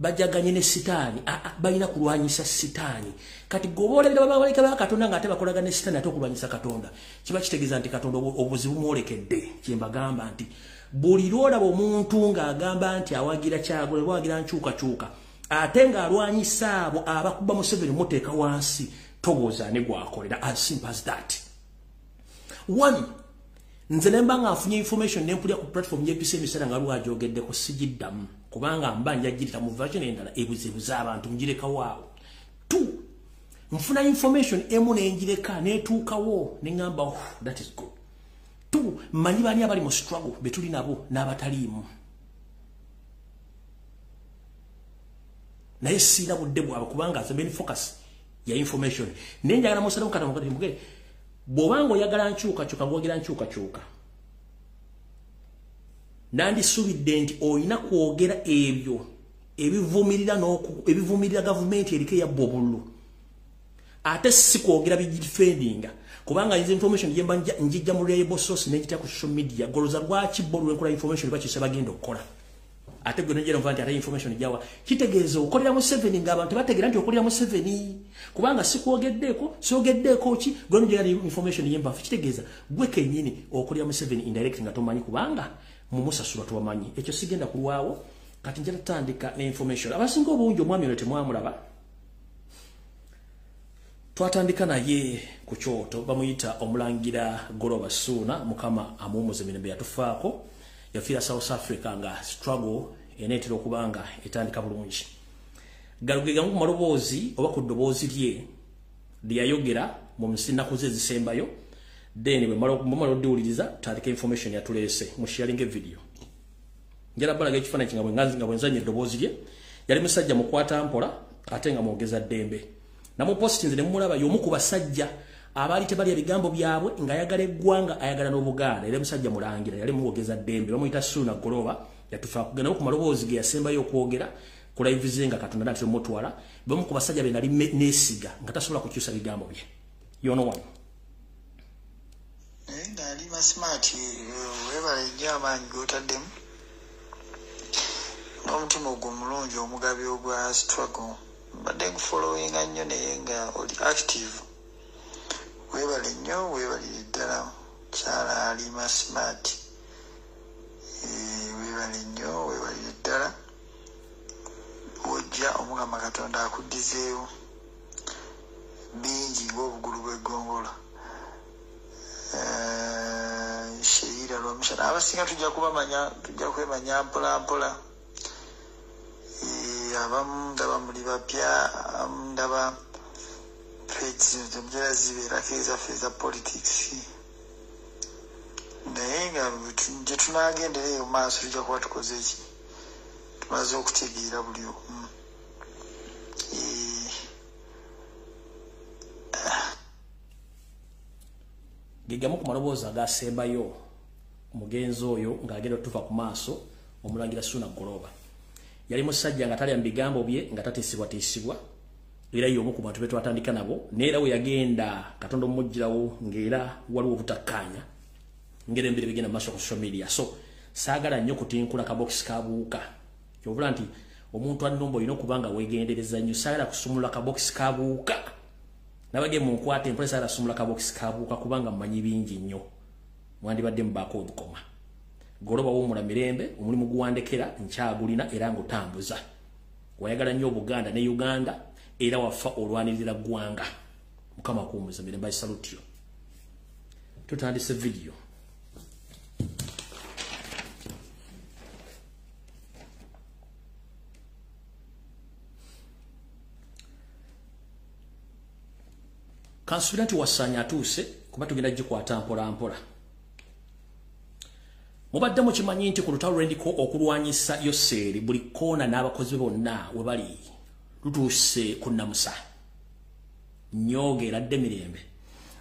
bajaganye ne sitaani balina kulwanyisa sitaani kati gobolera bamalayika ba Katonda ng'ate bakolaga ne sitaani ate okulwanyisa Katonda kiba kitegeeza nti Katonda obuzibu mwolekedde kye mbagamba nti buli lwolaba omuntu ng'agamba nti awagira Kyagulanyi awagira nkyukakyuka ate ng'alwanyisa abo abakuba Museveni muteeka wansi tobuuza ne gwakolera as simple as that one nze nemba nga afunye information nempulira ku platform y'episa emisera nga lwajogedde ku sigiddamu kubanga mba njagirita mu version endala ebuzibuza abantu njirekawo awo two nfuna information emu nenjireka netuukawo neŋŋamba that is good two manyi bani abali mu struggle betuli nabo n'abataliimu naye siina budde bwabwe kubanga nze main focus ya information nenjagala musalamu kata mukati mugere bw'obanga oyagala nkyukakyuka ng'ogera nkyukakyuka nandisubidde nti oyina kwogera ebyo ebivumirira gavumenti eriko eyabba obululu ate si kwogera bigidifendinga kubanga nze information yemba njijja mu reliable source n'egitya ku social media goloza lwaki bo lwenkola information bakise bagenda okukola ate gwe njero mvanti ate information jawa kitegeeza okolera mu 7 ng'abantu bategeera nti okolera mu 7 kubanga soogeddeko ki gwe njero information yemba kitegeeza gwe kennyini okolera mu 7 indirect nga tomanyi kubanga mu musasula tuwamanyi ekyo sigenda kulwawo kati njala tandika ne information abasinga obungi omwami ono temwamulaba twatandika naye ku kyoto bamuyita omulangira Goloba Ssuuna mukama amuwumuze mirembe yatufaako yafiira South Africa nga struggle enetera okubanga etandika bulungi galugega mu maloboozi oba ku ddoboozi lye lyayogera mu nnaku ze ezisembayo then bwe mumala oddiwuliriza tandika information yatuleese mu sharing video njala balaga ekifaananyi nga bwenzanya eddoboozi lye yali musajja mukwata mpola ate nga mwogeza ddembe namu postinze ne mumulaba y'omu ku basajja abaali tebalya bigambo byabwe ng'ayagala eggwanga ayagala n'Obuganda era musajja mulangira yali muwogeza ddembe bamuyita Ssuuna Goloba yatufa kugenda ku maloboozi ge yasembayo okwogera ku live ze nga Katonda n'ate mutwala bamu ku basajja be nali neesiga nga tasobola kukyusa bigambo bye yono wano ngali masmart webale nnyo amaanyi g'otaddemu n'omutima ogwo omulungi omugabi ogwa struggle mbadde nkufollowinga nnyo naye nga oli active webale nnyo webalire ddala kyala alima smart webale nnyo webalire ddala wojja omukama Katonda akuddizeewo bingi ng'obugulu bw'eggongola Sheira Lwamushana abasinga tujja kwemanya mpola mpola abamu ndaba muli bapya ndaba president omujala zibeerako ezaffe eza politics naye nga gye tunaagendereyo mu maaso tujja kuba tukoze eki tumaze okutegeera buli omu gegamu ku maloboozi agasembayo omugenzi oyo ng'agenda tuva ku maaso omulangira Ssuuna Goloba yali musajja nga talya mu bigambo bye nga tateesibwatiisibwa era y'omu ku bantu be twatandika nabo neera we yagenda Katonda omujjirawo ng'era waliwo obutakkaanya ngera embiri bigenda mu maaso ku social media so saagala nnyo kutinkula kabokisi kabuuka kyobula nti omuntu anomba olina okuba nga weegendereza nnyo saagala kusumulula kabokisi kabuuka nabage mu nkwata empole saagala kusumulula kabokisi kabuuka kubanga mmanyi bingi nnyo mwandibadde mubaako obukoma Goloba w'omula mirembe omulimu guwandekera nkyagulina era ng'otambuza wayagala nnyo Obuganda ne Uganda era wafa olwanirira ggwanga mukama akuwumuza mirembe salutyo tutandise video kansubira nti wasaanya atuuse kuba tugenda gikwata mpola mpola mubadde mukimanyi nti ku lutalo lw'endiko okulwanyisa Yoseeri buli koona n'abakozi bonna we bali lutuuse ku nnamusa nnyoge eradde mirembe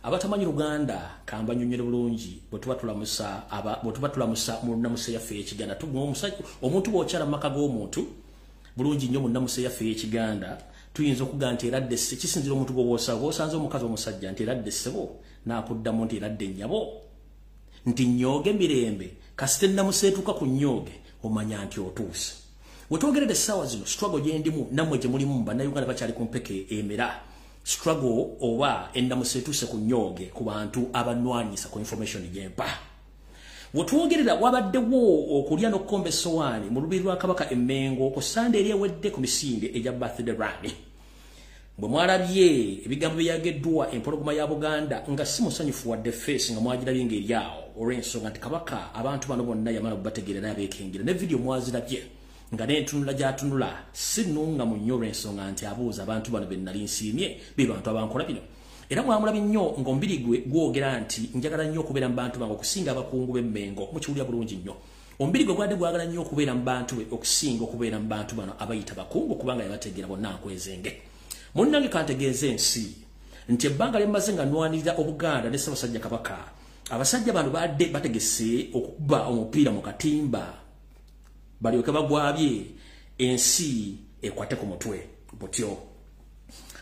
abatamanyi Luganda kamba nnyonnyole bulungi bwe tuba tulamusa mu nnamusa yaffe y'Ekiganda omuntu bw'okyala mu maka g'omuntu bulungi nnyo mu nnamusa yaffe y'Ekiganda tuyinza okuga nti eradde kisinzira omuntu gw'osanze omukazi omusajja nti eradde ssebo n'akuddamu nti eradde nnyabo nti nnyoge mirembe kasite nnamuseetuka ku nnyoge omanya nti otuuse wetwogerera essaawa zino struggle gyendimu nammwe gye mulimu bannayuganda bakyali ku mpeke emera struggle oba ennamuseetuse ku nnyoge ku bantu abanwanyisa ku information gyempa wetwogerera wabaddewo okulya n'okukomba essowaani mu lubiri lwa Kabaka Emmengo ku Sande eri ewedde ku misinde egya birthday run bwe mwalabye ebigambo byageddwa empologoma ya Buganda nga si musanyufu wadde face nga mwagirabye ng'eri awo olw'ensonga nti Kabaka abantu bano bonna yamala kubategeera n'abeekengera ne video mwazirabye nga n'entunula gy'atunula si nnunga mu nnyo olw'ensonga nti abuuza abantu bano be nnali nsiimye be bantu abankola bino era mwamulabye nnyo ng'omubiri gwe gwogera nti njagala nnyo okubeera mu bantu bange okusinga abakungu b'Emmengo mukiwulira bulungi nnyo omubiri gwe gwadde gwagala nnyo okubeera mu bantu be okusinga okubeera mu bantu bano abayita bakungu kubanga yabategeera bonna nkwezenge munnange kantegeeze ensi nti ebbanga lyemmaze nga nnwanirira Obuganda ne Ssaabasajja Kabaka abasajja bano badde bategese okuba omupiira mu katimba balyoke bagwabye ensi ekwate ku mutwe butyo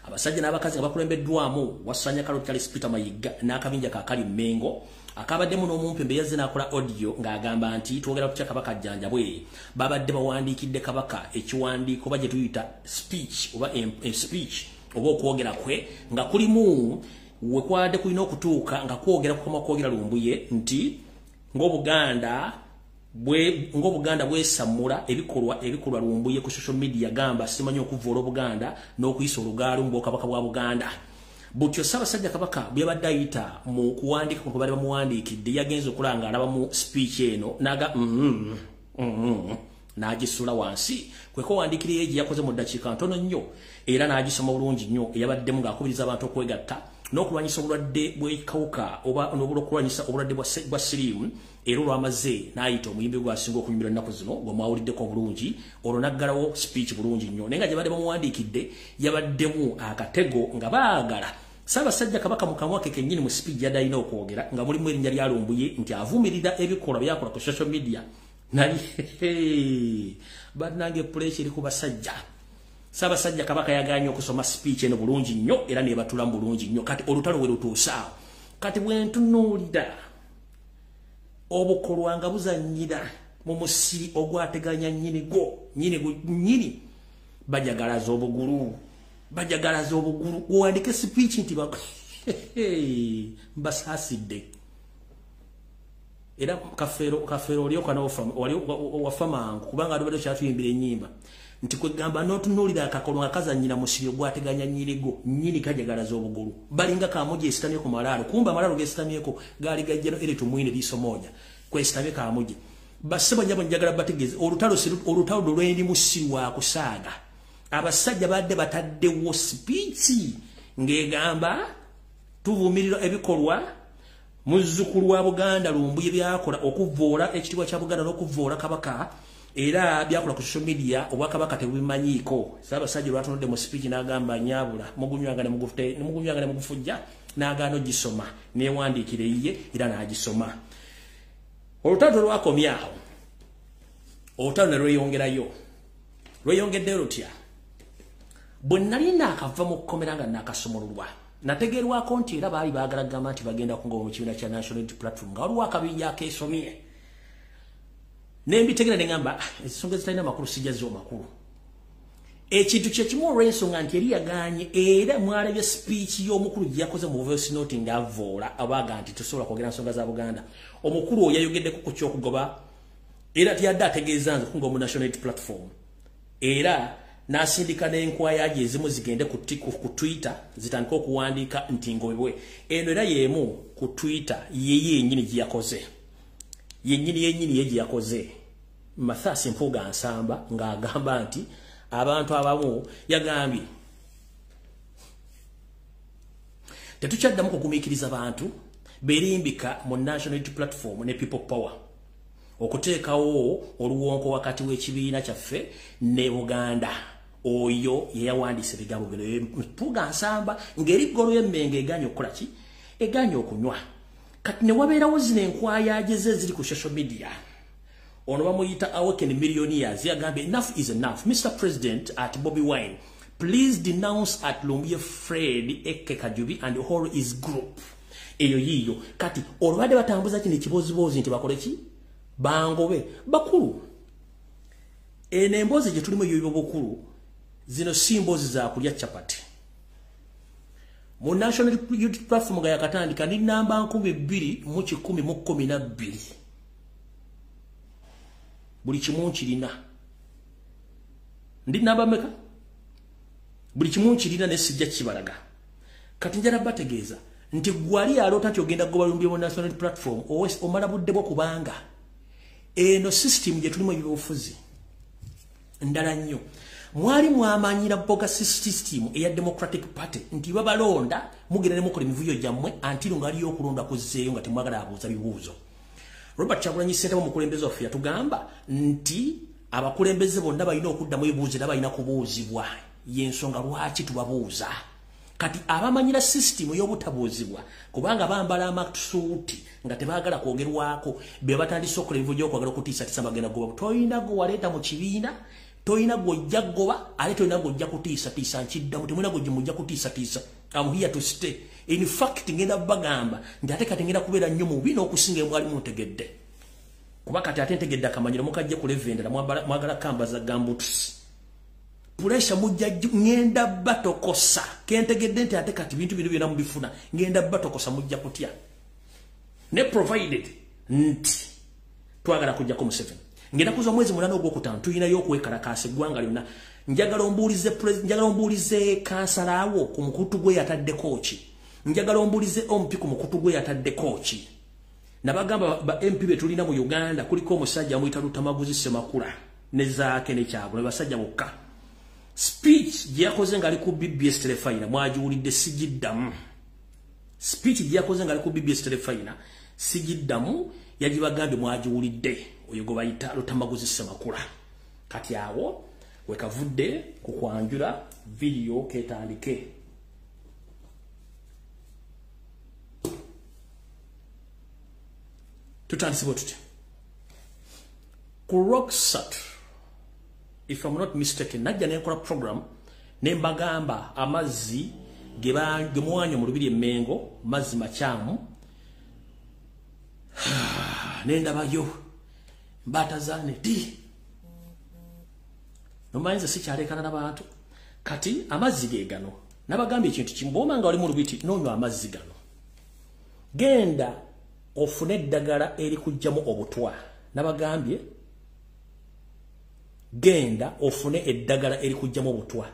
abasajja n'abakazi nga bakulembeddwamu Wasanya Kalo Charles Peter Mayiga n'akabinja kakali Mengo akabaddemu n'omumpembe yazze n'akola audio ng'agamba nti twogera ku Kabaka Jjanjabwe babadde bawandiikidde Kabaka ekiwandiiko baje tuyita speech oba speech oba okwogera kwe nga kulimu we kwade kulina okutuuka nga kwogera kukoma kwogera Lumbuye nti ng'Obuganda bwesamula ebikolwa Lumbuye ku social media gamba simanyi okuvoola Obuganda n'okuyisa olugaalo mu Kabaka bwa Buganda. Butyo Ssaabasajja Kabaka byabadde ayita mu kuwandiika ku bali bamuwandiikidde yagenze okulanga alaba mu speech eno naga n'agisula wansi kweko wandiikira yeegi yakoze mu ddakiika ntono nnyo era n'agisoma bulungi nnyo eyabaddemu ng'akubiriza abantu okwegatta n'okulwanyisa obulwadde bw'ekawuka oba n'okulwanyisa obulwadde bwa siriimu era olwamaze n'ayita omuyimbi gwasinga okunyumira ennaku zino gw'omwawuliddeko bulungi olwo n'aggalawo speech bulungi nnyo naye nga gye badde bamuwandiikidde yabaddemu akatego nga baagala Ssaabasajja Kabaka mu kamwa ke kennyini mu speech yadde alina okwogera nga mulimu erinnya lya Lumbuye nti avumirira ebikolwa byakola ku social media nali bannange pressure eri ku basajja. Ssaabasajja Kabaka yaganye okusoma speech eno bulungi nnyo era nebatula bulungi nnyo kati olutalo we lutuusaawo kati bwe ntunuulira obukolwa nga buzannyira mu musiri ogwateganya nnyini bajagalaza obugulu wandike speech nti mbasaasidde era kafeero olyoka wafa mangu kubanga adobadde kyatuyimbira ennyimba nti kwegamba n'otunuulira akakolwa nga kazannyira musiri ogwateganya nnyini kajagalaza obugulu balinga kamuji esitamye ku malaalo kumba amalaalo gesitamyeko gaali gajjano eri tumwine liiso moja kwesitamye kamuji basebo nyabo njagala bategeeze olutalo lwendi musiri wa kusaaga abasajja badde bataddewo speech ng'egamba tuvumirira ebikolwa muzzukulu wa Buganda Lumbuye byakola okuvoola ekitiibwa kya Buganda n'okuvoola Kabaka era byakola ku social media Obwakabaka tebubimanyiiko. Ssaabasajja lwatunudde mu speech n'agamba nyabula mugunywanga ne mugufujja n'agaana ogisoma neewandiikire yiye era n'agisoma. Olutalo lwakomye awo olutalo ne lweyongeddeyo lutya bwe nali naakava mu kkomera nga naakasomolulwa nategeerwako nti era baali baagala gamba nti bagenda kungoba mu kibiina kya National Unity Platform nga waliwo akabinja akeesomye nembitegera ne ngamba ensonga zitalina amakulu sijjazo makulu ekintu kyekimu olw'ensonga nti eri yagaanye era mwalabye speech y'omukulu gye yakoze mu voice note ng'avoola abaga nti tosobola kwogera nsonga za Buganda. Omukulu oyo yayogeddeko ku ky'okugoba era tiyadde ategeeza nze kungoba mu National Unity Platform era n'asindika n'enkwaya gye ezimu zigende ku Twitter zitandika okuwandiika nti ngobebwe eno era y'emu ku Twitter yennyini gye yakoze yennyini ye gye yakoze Mathias Mpuuga Nsamba ng'agamba nti abantu abamu yagambye tetukyaddamu kugumiikiriza bantu berimbika mu National Unity Platform ne People Power okuteekawo oluwonko wakati w'ekibiina kyaffe ne Buganda. Oyo yeyawandiise ebigambo bino Mpuuga Nsamba ng'eriggolo y'emmenge eganye okukola ki eganye okunywa kati ne wabeerawo zino enkwaya ageze ziri ku social media ono bamuyita Awakened Millionaires yagambye enough is enough. Mr. President at Bobi Wine, please denounce at Lumbuye Fred Eke Kajubi and all his group. Eyo yiyo kati olwabadde batambuza kino ekibozibozi nti bakole ki bangobe bakulu eno emboozi gye tulimu eyo bukulu zino si mboozi za kulya chapati. Mu National Unity Platform ga yakatandika ni namba 2012 buli kimu kirina ndi namba meka buli kimu kirina ne sijja kibalaga kati njala bategeeza nti gwali alota kyogenda goba Lumbuye mu National Unity Platform omala buddebo kubanga eno system gye tulimu ebyobufuzi ndala nnyo mwali mwamanyira boga system eya Democratic Party nti babalonda mugenda ne mukola emivuyo gyammwe antiro ngali okulonda kuzeeyo nga temwagala abuuza bibuuzo. Robert Kyagulanyi Ssentamu omukulembeze waffe yatugamba nti abakulembeze bonna balina okuddamu ebibuuzo era balina kubuuzibwa y'ensonga lwaki tubabuuza kati abamanyira system y'obutabuuzibwa kubanga bambala amasuuti nga tebaagala kwogerwako be batandise okukola ebivuyo gy'okwagala okutiisatiisa bagenda goba toyina gwe waleeta mu kibiina toyina gojja goba ale toyina gojja kutiisa tiisa nkiddamu temwina gojja mujja kutiisa tiisa. I'm here to stay. In fact ngenda bagamba nti ate kati ngenda kubeera nnyo mubi n'okusinga mwali muntegedde kuba kati ate ntegedde akamanyiro mukajja ku levendera mwagala kambaza gambutusi puresha mujja ngenda batokosa kentegedde nti ate kati bintu bino byonna mubifuna ngenda batokosa mujja kutya ne provided nti twagala kujja ku Museveni ngenda kuza mwezi mulano ogwokutaano tuyinayo okwekalakaasa eggwanga lyonna njagala ombuulize kansalawo ku mukutu gwe yataddeko ki njagala ombuulize ompi ku mukutu gwe yataddeko ki nabagamba ba MP betulina mu Uganda kuliko omusajja amuyita Lutamaguzi Semakula ne zaake ne kyagula basajja bokka speech gye yakoze nga ali ku BBS Telefina mwagiwulidde sigiddamu speech gye yakoze nga ali ku BBS Telefina sigiddamu yagibagambye mwagiwulidde oyo gwe bayita Lutamaguzi Semakula kati awo wekavudde kukwanjula video ketandike tutandisibo tuti ku Rocksat if I'm not mistaken najja nenkola program nembagamba amazzi gemwanya mu lubiri emmengo mazzi makyamu nendabayo mbatazane ti nomanyiza sikyalekana n'abantu kati amazzi ge gano nabagambye ekintu kimboma nga wali mu lubiti nonywa amazzi gano genda ofune eddagala eri kujjamu obutwa nabagambye genda ofune eddagala eri kujjamu obutwa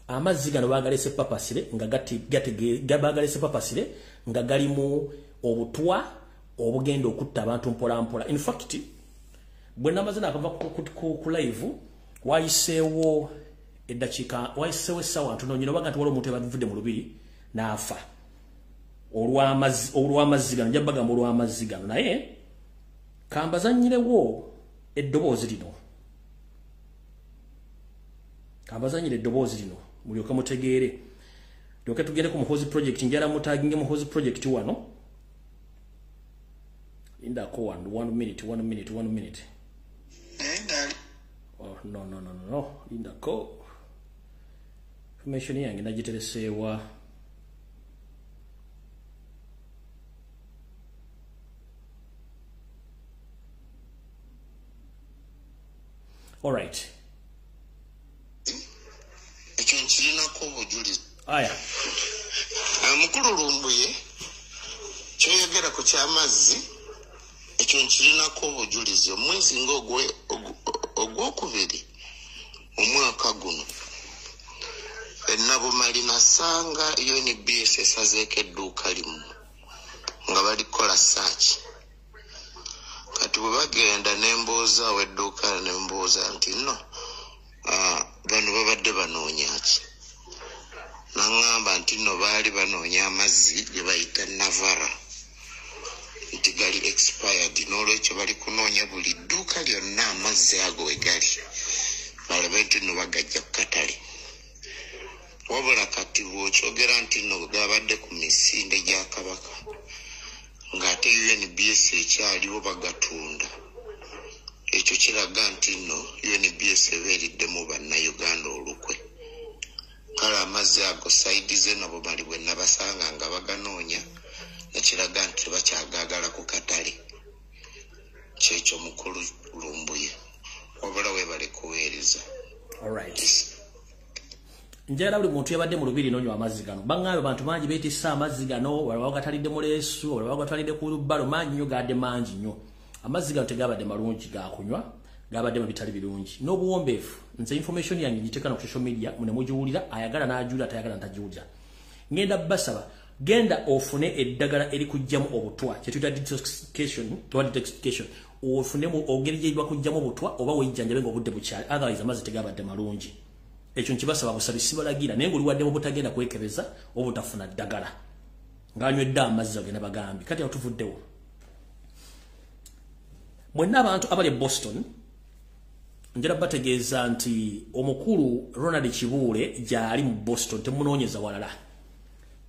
amazzi gano bagalese papasire nga bagalese papasire nga galimu obutwa obugenda okutta abantu mpola mpola in fact bwe namaze nakava ku live wayiseewo eddakiika wayiseewo essawa ntono nyina baga nti waliwo omuntu ebavudde mu lubiri n'afa olw'amazzi gano nja bagamba olw'amazzi gano naye kambazanyirewo eddoboozi lino mulyoke mutegeere lyoke tugende ku Muhoozi project njala mutaginge Muhoozi project wano indako one minute oh no indako information yange nagitereseewa all right aya mukulu Lumbuye kyoyogera ku kyamazzi ekyo nkirinako obujulizi omwezi ogwokubiri omwaka guno ennabumali nasanga UNBS esazeeko edduuka limu nga balikola saaki kati bwe bagenda nemboozawo edduuka nembooza nti no bano babadde banoonya ki naŋŋamba nti no baali banoonya amazzi ge bayita Navara nti gali expired n'olwekyo bali kunoonya buli dduuka lyonna amazzi ago we gali balabe nti no bagajja ku katale wabula kati bw'okyogera nti no gabadde ku misinde gya Kabaka ng'ate UNBS ekyaliwo bagatunda ekyo kiraga nti no UNBS ebeeriddemu bannayuganda olukwe kale amazzi ago saidi ze nabo bali bwe nabasanga nga baganoonya nakiraga nti bakyagagala ku katale kyekyo mukulu Lumbuye wabula webale kuweereza alright njagala buli muntu yabadde mu lubiri nonywa amazzi gano baŋŋayo bantu mangi beetissa amazzi gano wala bagatalidde mu leesu wala bagatwalidde ku lubbalo mangi nnyo gadde mangi nnyo amazzi gano tegabadde malungi gakunywa gabadde mu bitali birungi n'obuwombeefu nze information yange ngiteeka ku social media mune mugiwulira ayagala n'ajuula atayagala ntagiwulira ngenda basaba genda ofune eddagala eri kujjamu obutwa kyetuyita detoxification ofunemu ogerejebwa kujjamu obutwa oba wejjanjabe ng'obudde bukyali otherwise amazzi tegabadde malungi ekyo nkibasaba busabi sibalagira naye ng'oliwaddemu butagenda kwekebeza obutafuna ddagala ng'anywedde amazzi agenda bagambi kati awo tuvuddewo mwenna abantu abali Boston njala bategeeza nti omukulu Ronald Kibuule gyali mu Boston temunoonyeza walala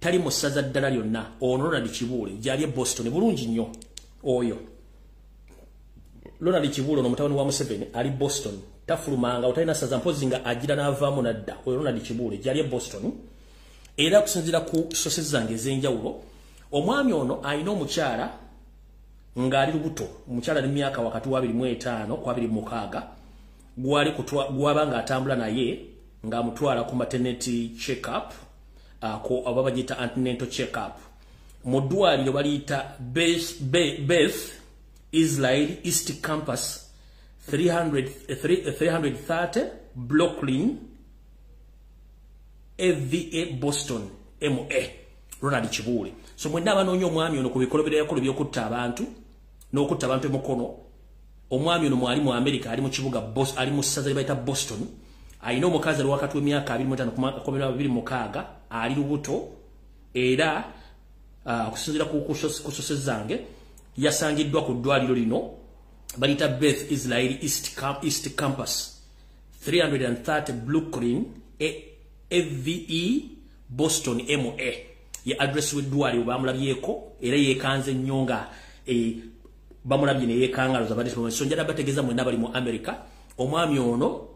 tali mu ssaza ddala lyonna ono Ronald Kibuule gyali e Boston bulungi nnyo oyo Ronald Kibuule ono mutabani wa Museveni ali Boston tafulumanga utalina saza mpozi nga agira n'avaamu nadda oyo Ronald Kibuule gyali e Boston era kusinzira ku sources zange ez'enjawulo omwami ono alina omukyala ng'ali lubuto omukyala ali myaka wakati wa 25 kwa 26 gwaba ng'atambula naye ng'amutwala ku maternity check-up ko aba bagiyita antenatal check-up mu ddwaliro baliyita Beth Israel East Campus 330 Brooklyn AVA Boston MA Ronald Kibuule so mwenna abanoonya omwami ono ku bikolobero yakolo by'okutta abantu n'okutta abantu emukono omwami ono mwali mu America ali mu kibuga ali mu ssaza bayita Boston alina omukazi ali wakati w'emyaka 25 ali lubuto era okusinziira ku sources zange yasangiddwa ku ddwaliro lino balita Beth Israel East Campus 330 Brooklyn AVE Boston MA ye address w'eddwaliro bamulabyeko era yeekanze nnyo nga bamulabye ne yeekangaloza badde so njala bategeeza mwenna bali mu America omwami ono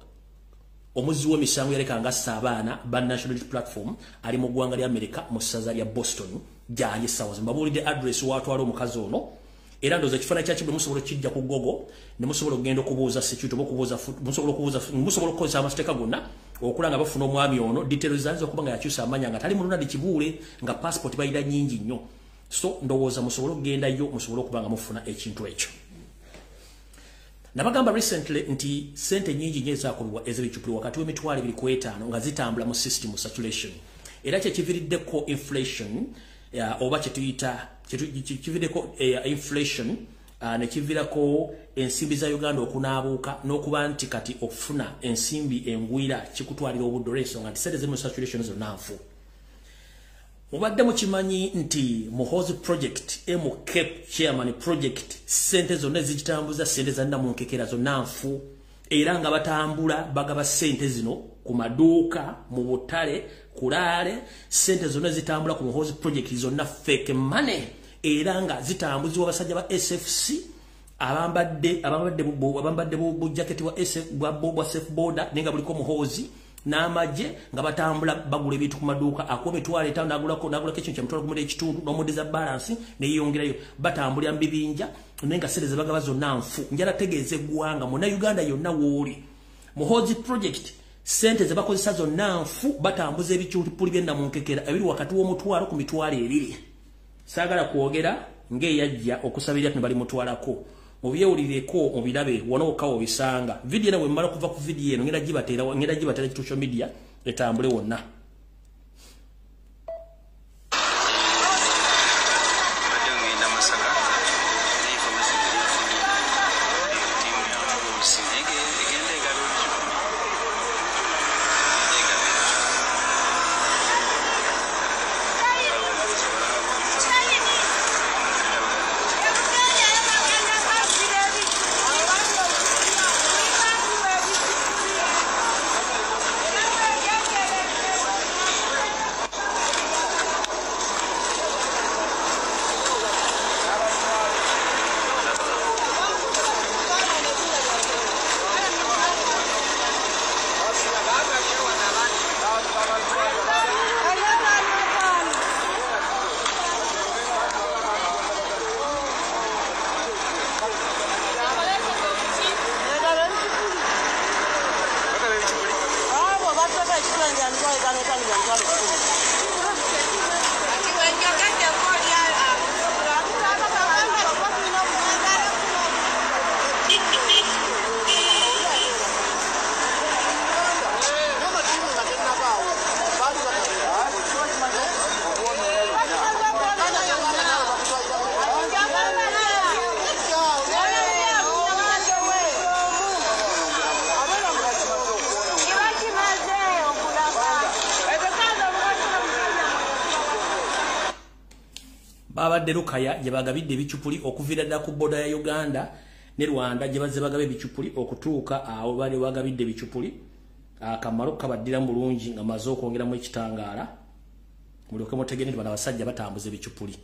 omuzi w'emisango yalekanga abaana ba National Platform ali mu ggwanga lya America mu ssaza lya Boston gyali essaawa mbabuulidde address watwala omukazi ono era ndoza ekifaananyi kyakibwe musobola kijja ku Google ne musobola okugenda okubuuza security musobola okukozesa amateeka gonna okulanga bafuna omwami ono details zanze okuba nga yakyusa amanya nga tali mu Ronald Kibuule nga passport bayira nyingi nnyo so ndowooza musobola okugendayo musobola okuba nga mufuna ekintu ekyo nabagamba recently nti sente nyingi nnyo ezaakolebwa ez'ebicupuli wakati w'emitwalo 25 nga zitambula mu system saturation era kyekiviriddeko inflation oba kyetuyita kividdeko inflation nekivirako ensimbi za Uganda okunaabuuka n'okuba nti kati okufuna ensimbi engwira kikutwalira obudde olw'ensonga nti sente ziri mu saturation zonna nfu mubadde mukimanyi nti Muhoozi project Cape chairman project sente zonna ezikitambuza sente za Namunkekera zonna nfu era nga batambula bagaba sente zino ku maduuka mu butale kulaale sente zonna zitambula ku Muhoozi project zonna fake money era nga zitambuzibwa basajja ba SFC abambadde bu jacket wa SF bwa safe border nenga buliko Muhoozi n'amagye nga batambula bagula ebintu ku maduuka akuba emitwalo 5 nagulako ekintu ky'emitwalo 1 n'omudeza balance ne yongerayo batambulira mu bibinja nenga sente ze bagaba zonna nfu njala tegeeze eggwanga muna Uganda yonna wooli Muhoozi project sente ze bakozesa zonna nfu batambuza ebicupuli bye Namunkekera ebiri wakati w'omutwalo ku mitwalo 2 saagala kwogera ng'eyajja okusabirira ati bali mutwalako mubyewulireko mubirabe wonookawo bisanga video nawe mmala kuva ku video eno ngenda gibatera social media etambule wonna babadde Lukaya gye bagabidde ebicupuli okuviira ddala ku boda ya Uganda ne Rwanda gye bazze bagabe ebicupuli okutuuka awo bali bagabidde ebicupuli akamalo kabaddira mu bulungi nga maze okwongeramu ekitangaala mulyoke mutegere nti bano abasajja batambuza ebicupuli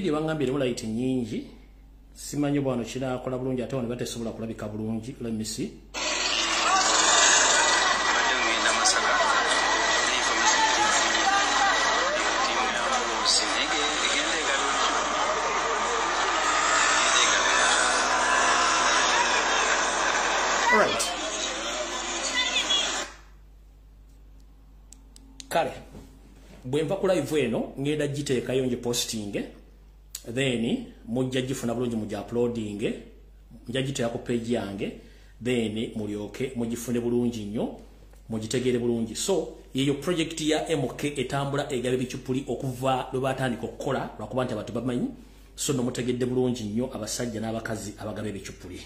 video bangambye mu light nyingi simanyi bwano kinakola bulungi ate wano batesobola kulabika bulungi. Let me see. All right. Kale bwemva ku live eno ngenda giteekayo nje posting, then mujja gifuna bulungi mujja uploading, mujja giteeka ku page yange, then mulyoke mugifune bulungi nnyo mugitegeere bulungi. So yeyo project ya MK etambula egabe bichupuli okuva lwe batandika okukola lwakuba nti abantu bamanyi. So no mutegedde bulungi nnyo abasajja n'abakazi abagabe bichupuli.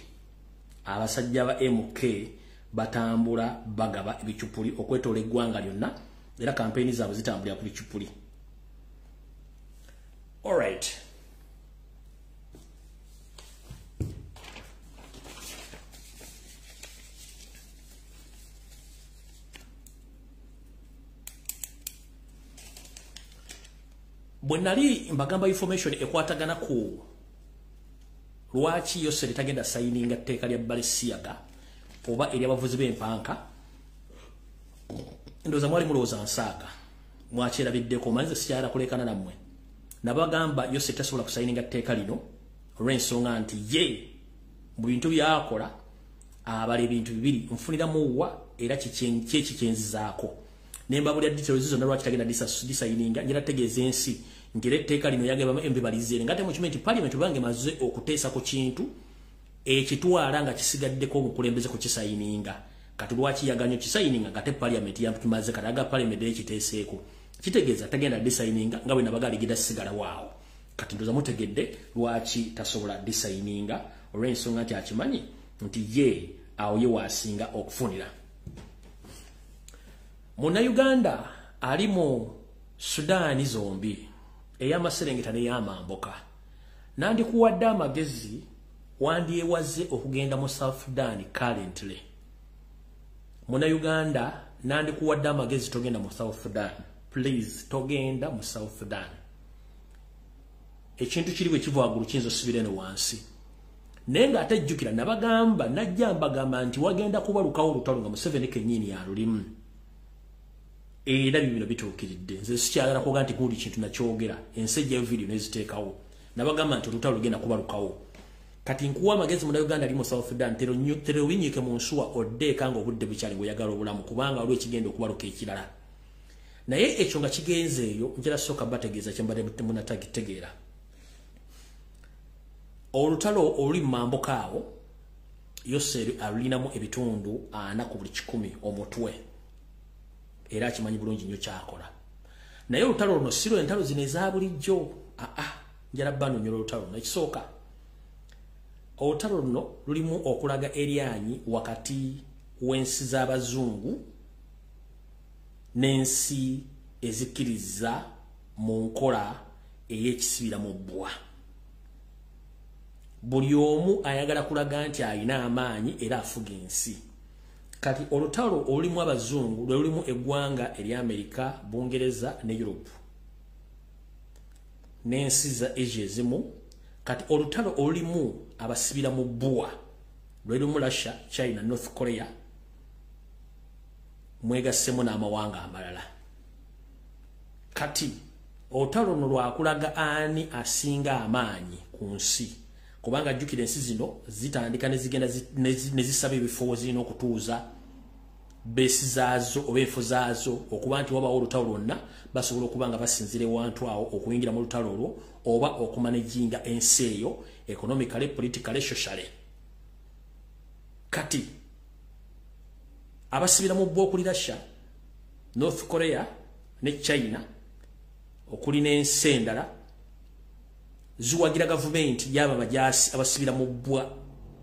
Abasajja ba MK batambula bagaba ebichupuli okwetola eggwanga lyonna. Era campaign zaabwe zitambulira ku bichupuli. All right. Bwenali mbagamba information ekwatagana ku lwaki Yoseri tagenda signing atteeka lya Balenciaga oba eri abavuzi b'empanka. Ndoza mwali mulowooza nsaaga mwakyerabiddeko manze sikyala kulekana nammwe. Nabagamba Yoseri tasobola kusayininga tteeka lino olw'ensonga nti ye mu bintu byakola abala ebintu bibiri nfuniramu wa era kikyenzizaako. Nembabulya details zonna lwaki tagenda disayininga njera tegeeza ensi ngere etteeka lino yagamba embibalizeere ngate mu kimenti parliament bange maze okuteesa ku kintu ekitwala nga kisigaddeko omukulembeze ku kisayininga. Kati lwaki yaganyo kisayininga ngate parliament yamutumaze kadaga parliament ekiteeseeko. Kitegeeza tagenda disayininga nga bwe nabagali gida sigala waawo. Kati ndoza mutegedde lwaki tasobola disayininga olw'ensonga nti akimanyi nti ye awo ye waasinga okufunira. Munnayuganda ali mu Sudaani zombi ey'amaserengeta n'ey'amamboka. Nandikuwadde amagezi wandyewaze okugenda mu South Sudan currently. Munnayuganda nandikuwadde amagezi togenda mu South Sudan. Please togenda mu South Sudan. Ekintu kiri bwe kiva waggulu kiyinza osibira eno wansi. Naye ng'ate jjukira nabagamba najja mbagamba nti wagenda kubalukawo olutalo nga Museveni kennyini yalulimu. Era bino bituukiridde. Nze sikyagala kwoga nti guli kintu nakyogera. Ensejja video neziteekawo. Nabagamba nti olutalo lugenda kubalukawo. Kati nkuwa amagezi Munnayuganda ali mu South Sudan tero winnyike mu nsuwa oddeeka nga obudde bukyali ng'oyagala obulamu kubanga waliwo ekigenda okubaluka ekirala. Naye ekyo nga kigenzeeyo njala sooka bategeeza kyembadde munatagitegeera. Olutalo oluli mu mamboka awo Yoseri alulinamu ebitundu 4 ku buli 100 omutwe. Era akimanyi bulungi nnyo kyakola. Naye olutalo luno si lw'entalo zino eza bulijjo. Njala banonyola olutalo luno. Ekisooka olutalo luno lulimu okulaga eryanyi wakati w'ensi z'abazungu n'ensi ezikkiriza mu nkola ey'ekisibira mu bbwa. Buli omu ayagala kulaga nti alina amaanyi era afuga ensi. Kati olutalo olulimu abazungu lwe lulimu eggwanga eri Amerika, Bungereza ne Europe n'ensi za Asia ezimu. Kati olutalo olulimu abasibira mu bbwa lwe lulimu Russia, China, North Korea mwegassemu n'amawanga amalala. Kati olutalo luno lwakulaga ani asinga amaanyi ku nsi. Kubanga jjukira ensi zino zitandika nezigenda nezisaba ebifo zirina okutuuza beesi zaazo oba enfo zaazo okuba nti wabawo olutalo lwonna basobola okuba nga basinzira ewantu awo okuyingira mu lutalo olwo oba okumanaginga ensi eyo economically, politically, socially. Kati abasibira mu bbwa okuli Russia, North Korea ne China okuli n'ensi endala ziwagira government yaba bajasi abasibira mu bbwa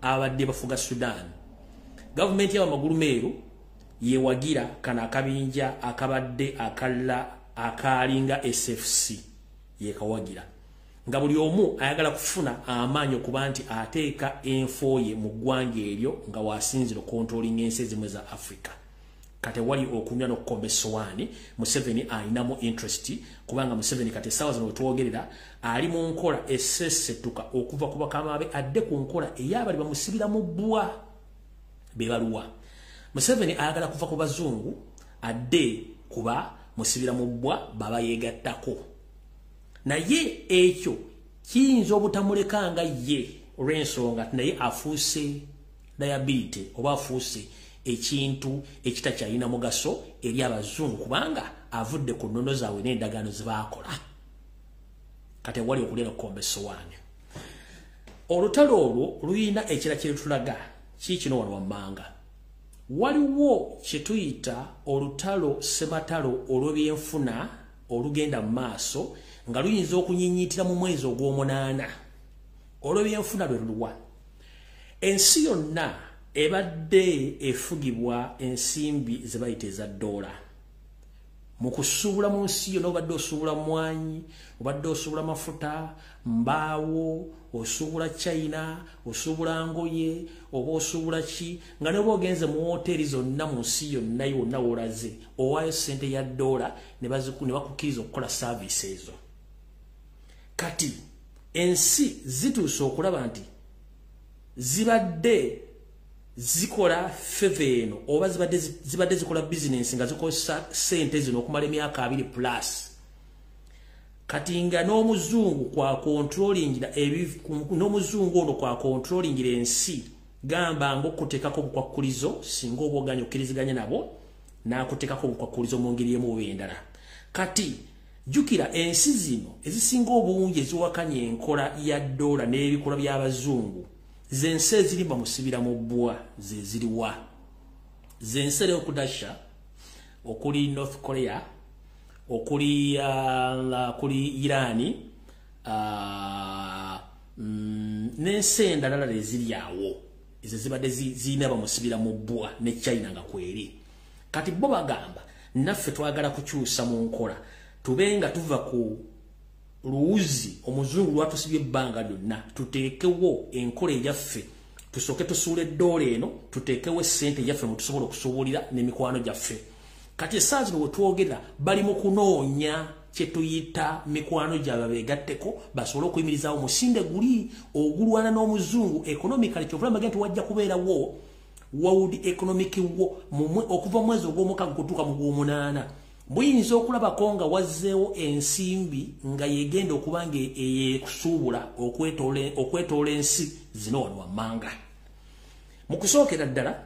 abadde bafuga Sudan. Government yaba magulu meeru yewagira kana akabinja akabadde akalla akalinga SFC yekawagira. Nga buli omu ayagala kufuna amaanyi okuba nti ateeka enfo ye mu ggwanga eryo nga wasinzira controlling ensi ezimwe za Africa. kate wali okunywa n'okukomba essowaani Museveni ayinamu interest kubanga Museveni kate essaawa zino wetwogerera ali mu nkola essesettuka okuva ku bakama be adde ku nkola ey'abali bamusibira mu bbwa be baluwa. Museveni ayagala kuva ku bazungu adde kuba musibira mu bbwa baba yeegattako. Naye ekyo kiyinza obutamulekanga ye olw'ensonga naye afuuse liability oba afuuse ekintu ekitakyalina mugaso eri abazungu kubanga avudde ku nnono zaabwe n'endagaano ze baakola. Kati wali okulya n'okukomba essowaani. Olutalo olwo luyina ekira kye lutulaga kiikino wano wammanga. Waliwo kye tuyita olutalo ssematalo olw'ebyenfuna olugenda mu maaso nga luyinza okunyinyiitira mu mwezi ogw'omunaana. Olw'ebyenfuna lwe luluwa. Ensi yonna ebadde efugibwa ensimbi ze bayita eza ddoola. Mu kusuubula mu nsi yonna obadde osuubula mmwanyi, obadde osuubula mafuta, mbaawo, osuubula China, osuubula ngoye, oba osuubula ki, nga ne bw'ogenze mu woteeri zonna mu nsi yonna yonna w'olaze, owaayo ssente ya ddoola ne bakukkiriza okukola saaviisi ezo. Kati ensi zituuse okulaba nti zibadde zikola feve eno oba zibadde zikola bizinensi nga zikozesa ssente zino okumala emyaka 2+. Kati nga n'omuzungu kwa controllingira n'omuzungu ono kwa controllingira ensi gamba ng'okuteekako obukwakkulizo singa oba oganya okkiriziganya nabo n'akuteekako obukwakkulizo mu ngeri emu oba endala. Kati jjukira ensi zino ezisinga obungi eziwakanya enkola ya ddoola n'ebikolwa by'abazungu zense zirimba musibira mu bbwa ze ziriwa. Zense leo kudasha okuli North Korea okuli Irani n'ensi endala eziri awo ezo zibadde ziyina bamusibira mu bbwa ne China nga kweri. Kati bo bagamba naffe twagala kukyusa mu nkola tubenga tuva ku luuzi omuzungu lwatusibye ebbanga lyonna tuteekewo enkola eyaffe tusooke tusuula eddoola eno tuteekewo essente yaffe mu tusobola okusuubulira n'emikwano gyaffe. Kati essaawa zino bwe twogerera bali mu kunoonya kye tuyita mikwano gyabwe beegatteko basobole okuyimirizawo musinde guli ogulwana n'omuzungu economically kyovulamba nti wajja kubeerawo world economic war okuva mu mwezi ogw'omukaaga okutuuka mu gw'omunaana. Buyinza okulabako nga wazzeewo ensimbi nga yegenda okuba nga eyekusuubula okwetoola ensi zino wano wammanga. Mu kusookera ddala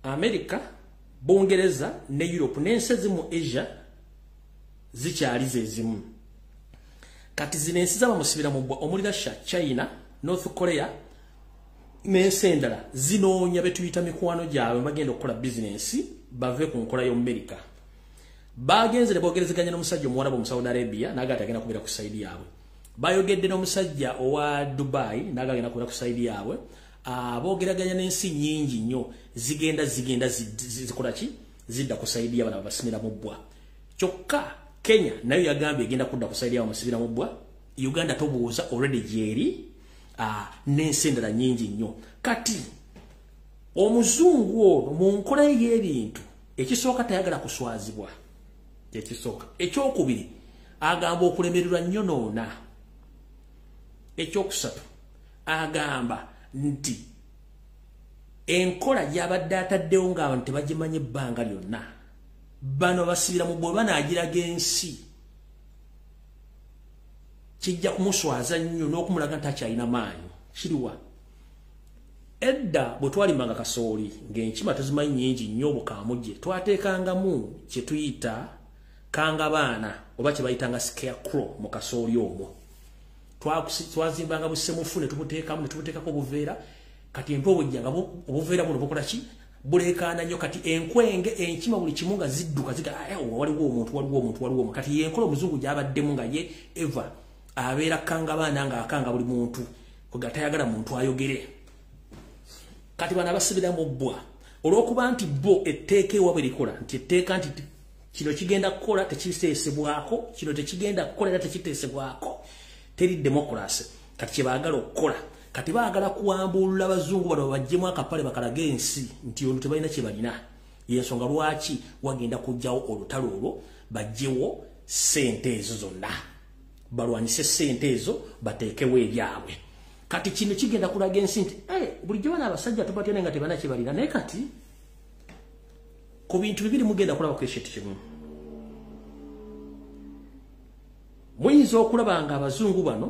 America, Bungereza ne Europe n'ensi ezimu Asia zikyali ze zimu. Kati zino ensi z'abamusibira mu bbwa omuli Russia, China, North Korea n'ensi endala zinoonya be tuyita mikwano gyabwe bagenda okukola bizinensi bave ku nkola y'Omerika. Bagenze ne bogerezeganya n'omusajja omuwarabu mu Saudi Arabia naga atagenda kubeera ku saidi yaabwe. Bayogedde n'omusajja owa Dubai naga agenda kubeera ku saidi yaabwe. Boogeraganya n'ensi nnyingi nnyo zigenda zikola ki zidda ku saidi y'abana babasimira mu bbwa. Kyokka Kenya nayo yagambye egenda kudda ku saidi y'abamusibira mu bbwa. Uganda tobuuza already gyeri n'ensi endala nnyingi nnyo. Kati omuzungu ono mu nkola y'ebintu ekisooka tayagala kuswazibwa. Ekisooka ekyokubiri agamba okulemererwa nnyo noona. Ekyokusatu agamba nti enkola gy'abadde ataddewo ng'abantu tebagimanya ebbanga lyonna bano basibira mu bbwa banaagiraga ensi kijja kumuswaza nnyo n'okumulaga nti akyalina maanyi. Kiriwa edda bwe twalimanga kasooli ng'enkima tuzimanyi nnyingi nnyo obukaamujje twateekangamu kye tuyita kanga baana oba kye bayitanga scarecrow mu kasooli omwo. Twazimbanga busemufu ne tubuteekako obuveera kati empe obujjanga obuveera buno bukola ki buleekaana nnyo. Kati enkwenge enkima buli kimu nga zidduka waliwo omuntu kati yenkola omuzungu gy'abaddemu nga ye Eva abeera kanga baana ng'akanga buli muntu kwe tayagala muntu ayogere. Kati bana basibira mu bbwa olw'okuba nti bo etteeka ewaabwe likola nti etteeka nti kino kigenda kukola tekiteesebwako kino tekigenda kukola era tekiteesebwako teri democracy. Kati kye baagala okukola kati baagala kuwambulula abazungu bano bajjemu akapale bakalage ensi nti ono tebalina kye balina. yensonga lwaki wagenda kujjawo olutalo olwo bajjewo sente ezo zonna balwanyise sente ezo bateekewo ebyabwe kati kino kigenda kulaga ensi nti bulijjo bana abasajja tubatya nga tebanakibalira naye kati ku bintu bibiri mugenda kulaba ku ekintu kimu muyinza okulaba nga abazungu bano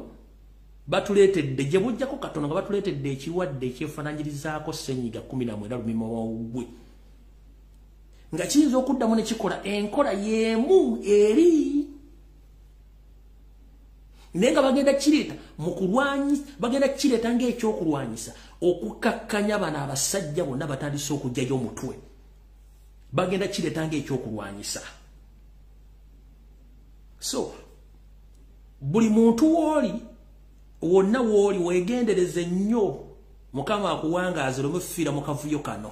batuleetedde gye bujjako Katonda nga batuleetedde ekirwadde ekyefaananyirizaako ssenyiga 19 lumimawawugwe nga kiyinza okuddamu ne kikola enkola y'emu eri naye nga bagenda kireeta mu kulwanyisa bagenda kireeta ng'ekyokulwanyisa okukakkanya bano abasajja bonna batandise okugyayo omutwe bagenda kireeta ng'ekyokulwanyisa so buli muntu w'oli wonna w'oli weegendereze nnyo Mukama akuwangaaze olumufiira mu kavuyo kano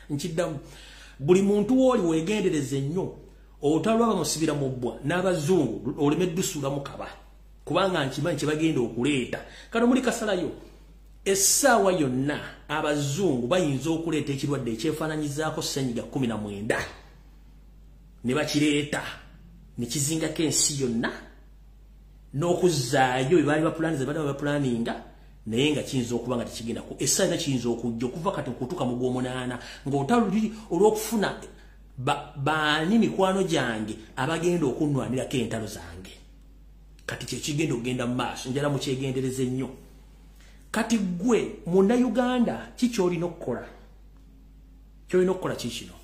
nkiddamu buli muntu w'oli weegendereze nnyo olutalo bamusibira mu bbwa n'abazungu oleme ddusulamu kaba kubanga nkimanyi kye bagenda okuleeta kano muli kasalayo essaawa yonna abazungu bayinza okuleeta ekirwadde ekyefaananyizaako ssenyiga 19 ne bakireeta ne kizingako ensi yonna n'okuzzaayo bye baali bapulaaniza baali bapulaaninga naye nga kiyinza okuba nga tekigenda ku essaawa kiyinza okujja okuva kati okutuuka mu gw'omunaana ng'olutalo luli olw'okufuna baani mikwano gyange abagenda okunnwanirako entalo zange kati kyekigenda okugenda mu maaso njala mukyegendereze nnyo kati gwe munnayuganda kiki olina okukola kyolina okukola kikino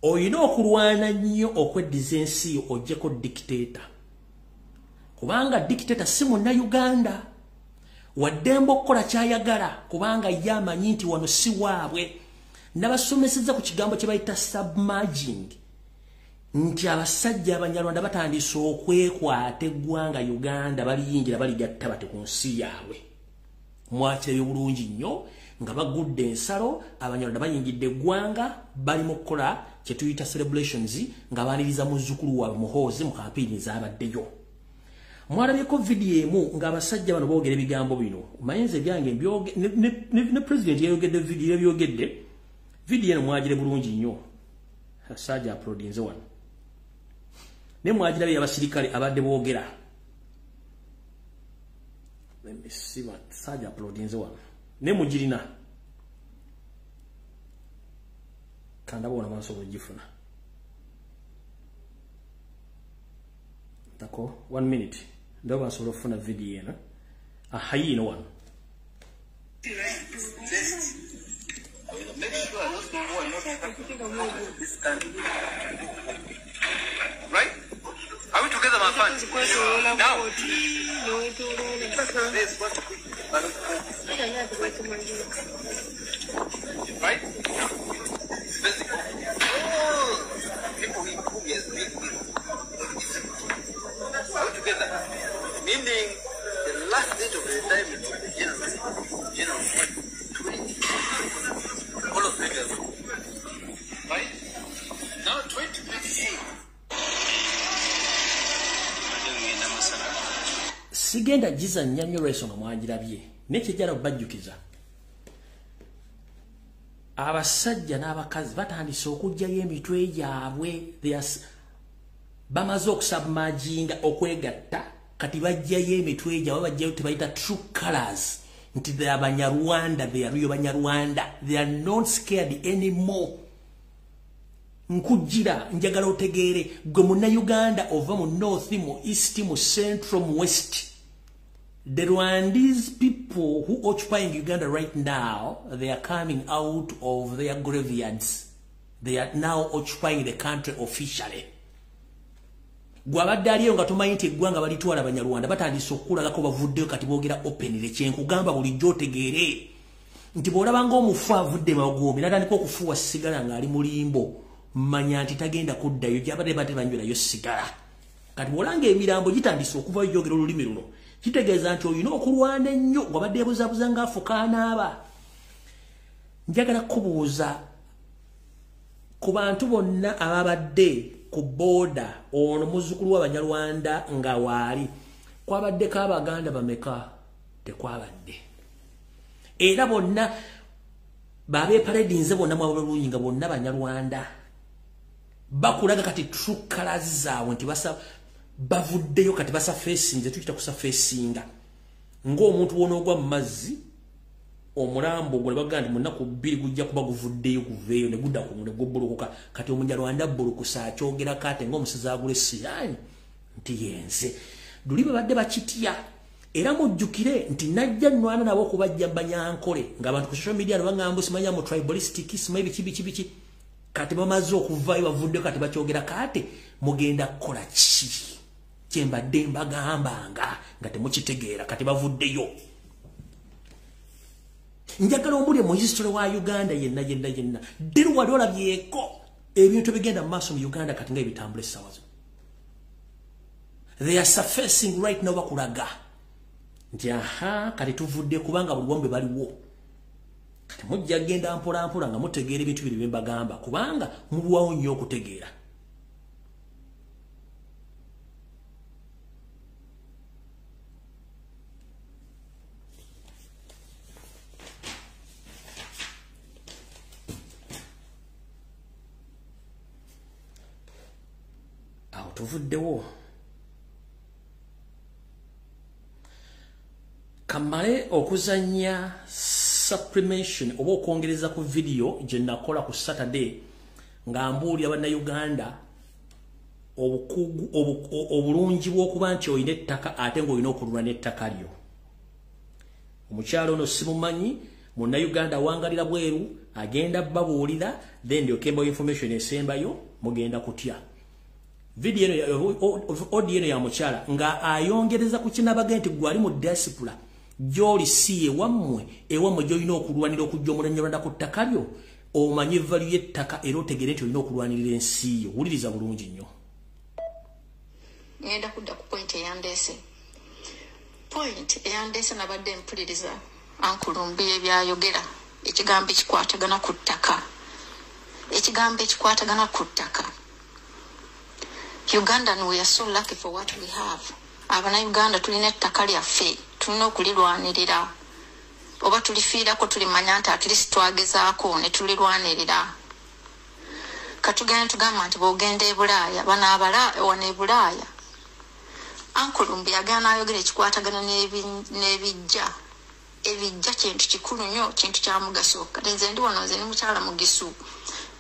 oyina okulwana nnyo okweddiza ensi yo oggyeko dictator kubanga dictator si munnayuganda waddemba okukola kyayagala kubanga ye amanyi nti wano si waabwe nabasomeseza ku kigambo kye bayita submerging nti abasajja abanyarwanda batandise okwekwata eggwanga Uganda baliyingira baligatta bate ku nsi yaabwe mwakirayo bulungi nnyo nga bagudde ensalo abanyarwanda bayingidde eggwanga bali mu kukola kye tuyita celebrations nga baaniriza muzzukulu waabwe Muhoozi mu kampeyini zaabaddeyo mwalabyeko vidiyo emu ng'abasajja bano boogera ebigambo bino mayinza ebyange ne president yayogedde vidiyo ebyogedde vidiyo eno mwagire bulungi nnyo asajja apulodinze wano ne mwagirabye abasirikale abadde boogera sajja apulodinze wano ne mugirina kandabona maaso bwegifuna tako 1 minute ndoba nsobola okufuna vidiyo eno ahayino wano Make sure those people who are not this country. Right? Are we together, my friends? Now. Right? Physical. People who he has been with. Are we together? Meaning the last date of retirement of the general 20. All of figures. Right? Now 2028. Sigenda jiza nnyo resonga mwagirabye nekijala bajjukiza abasajja n'abakazi batandise okujjayo emitwe gyabwe bamaze okusubmerginga okwegatta kati bajjayo emitwe gyabwe bajjayo tebayita true colors nti they are Banyarwanda, they are real Banyarwanda, they are not scared anymore. Nkujira njagala otegeere gwe munnayuganda ova mu north mu east mu central mu west. The Rwandese people who occupying Uganda right now, they are coming out of their graveyards. They are now occupying the country officially. Gwabadde aliyo nga tomanyi nti eggwanga balitwala Banyarwanda batandise okukulagako bavuddeyo kati boogera openly kyenkugamba bulijjo otegeere nti bw'olaba ng'omufu avudde magoomi natandika okufuuwa sigala ng'ali mulimbo manya nti tagenda kuddayo gyabadde batebanywerayo sigala kati bw'olanga emirambo gitandise okuvayo gyogera olulimi luno kitegeeza nti olina okulwana ennyo wabadde ebuzaabuza ng'afuka anaaba. Njagala kubuuza ku bantu bonna ababadde ku boda ono muzzukulu w'Abanyarwanda nga waali kwabadde k'Abaganda bameka tekwabadde era bonna babe parade nze bonna mwabulungi nga bonna banyarwanda bakulaga kati true colors zaabwe nti basa bavuddeyo kati basa facing nze tukita kusa facinga ng'omuntu wona ogwa mu mazzi omulambo gwe bagandi munaku 2 gujja kuba guvuddeyo kuveeyo ne gudda ku mune gobolokoka kati omunyarwanda bolokusa akyogera kate ng'omusiza agule siyani nti yenze duli babadde bakitya era mujjukire nti najja nwana nabo kubajja banyankole ng'abantu ku social media bangamba simanya mu tribalistic simaye biki kati bamaze okuvaayo bavuddeyo kati bakyogera kate mugenda kukola ki kyembadde mbagambanga nga temukitegeera kati bavuddeyo njagala ombulye mu history wa Uganda yenna diri wali olabyeko ebintu bigenda mu maaso mu Uganda kati nga ebitambula essaawa zino they are surfacing right now bakulaga nti aha kati tuvudde kubanga buli wambe baliwo kati mujja genda mpola nga mutegeera ebintu biri byembagamba kubanga mulwawo nnyo okutegeera tuvuddewo kamale okuzanya supplementation oba okwongereza ku video gye nakola ku Saturday nga mbuulira bannayuganda obulungi bw'okuba nti olina ettaka ate ng'olina okulula n'ettaka lyo omukyalo ono simumanyi munnayuganda wangalira bweru agenda babuulira then okemba information esembayo mugenda kutya video audio ya mukyala nga ayongereza ku kinabaga nti gwali mu diaspora gyoli siye wammwe ewamwe gyolina okulwanira okujja omulanyarwanda ku ttaka lyo omanyi value y'ettaka era otegere nti olina okulwanirira ensi yo wuliriza bulungi nnyo ngenda kudda ku point eyandese nabadde mpuliriza ankulumbi ebyayogera ekigambo ekikwatagana ku ttaka Ugandan, we are so lucky for what we have. Abana Uganda tulina ettaka lyaffe, tulina okulirwanirira. Oba tulifiirako tulimanya nti at least twagezaako ne tulirwanirira. Katugenda tugamba nti bw'ogenda e Bulaaya, wano e Bulaaya. Ankulumbi agenda ayogera ekikwatagana n'ebijja. Ebijja kintu kikulu nnyo, kintu kya mugaso. Kati nze ndi wano nze ni mukyala Mugisu.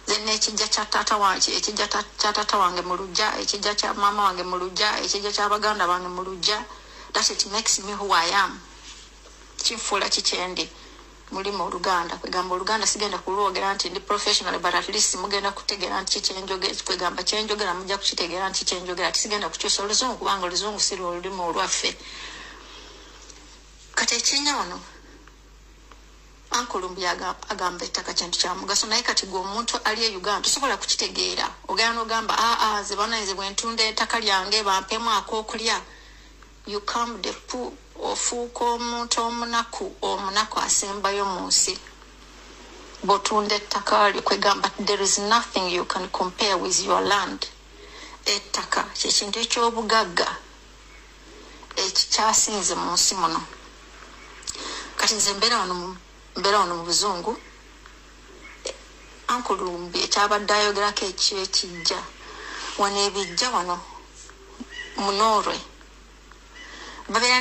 Zenne ekijja kya taata wange mu luggya, ekijja kya maama wange mu luggya, ekijja kya baganda bange mu luggya. That it makes me who I am. Kinfuula kikyendi muli mu Oluganda. Kwegamba Oluganda sigenda kulwogera nti ndi professional but at least mugenda kutegeera nti kyenjogera. Kwegamba kyenjogera mujja kukitegeera nti kyenjogera. Tisigenda kukyusa Oluzungu kubanga Oluzungu si lulimi olwaffe. Kati ekinya wano Ankulumbi agamba ettaka kintu kya mugaso naye kati gwe omuntu ali e Uganda tosobola kukitegeera ogenda n'ogamba ze bana nze bwe ntunda ettaka lyange bampemu ak'okulya you come the poor ofuuka omuntu omunaku asembayo mu nsi bw'otunda ettaka lyo kwegamba there is nothing you can compare with your land ettaka kyekintu eky'obugagga ekikyasinze mu nsi muno kati nze mbeera wano mu Buzungu Ankulumbi ekyabadde ayogerako ekijja wano ebijja wano mu Norway babeera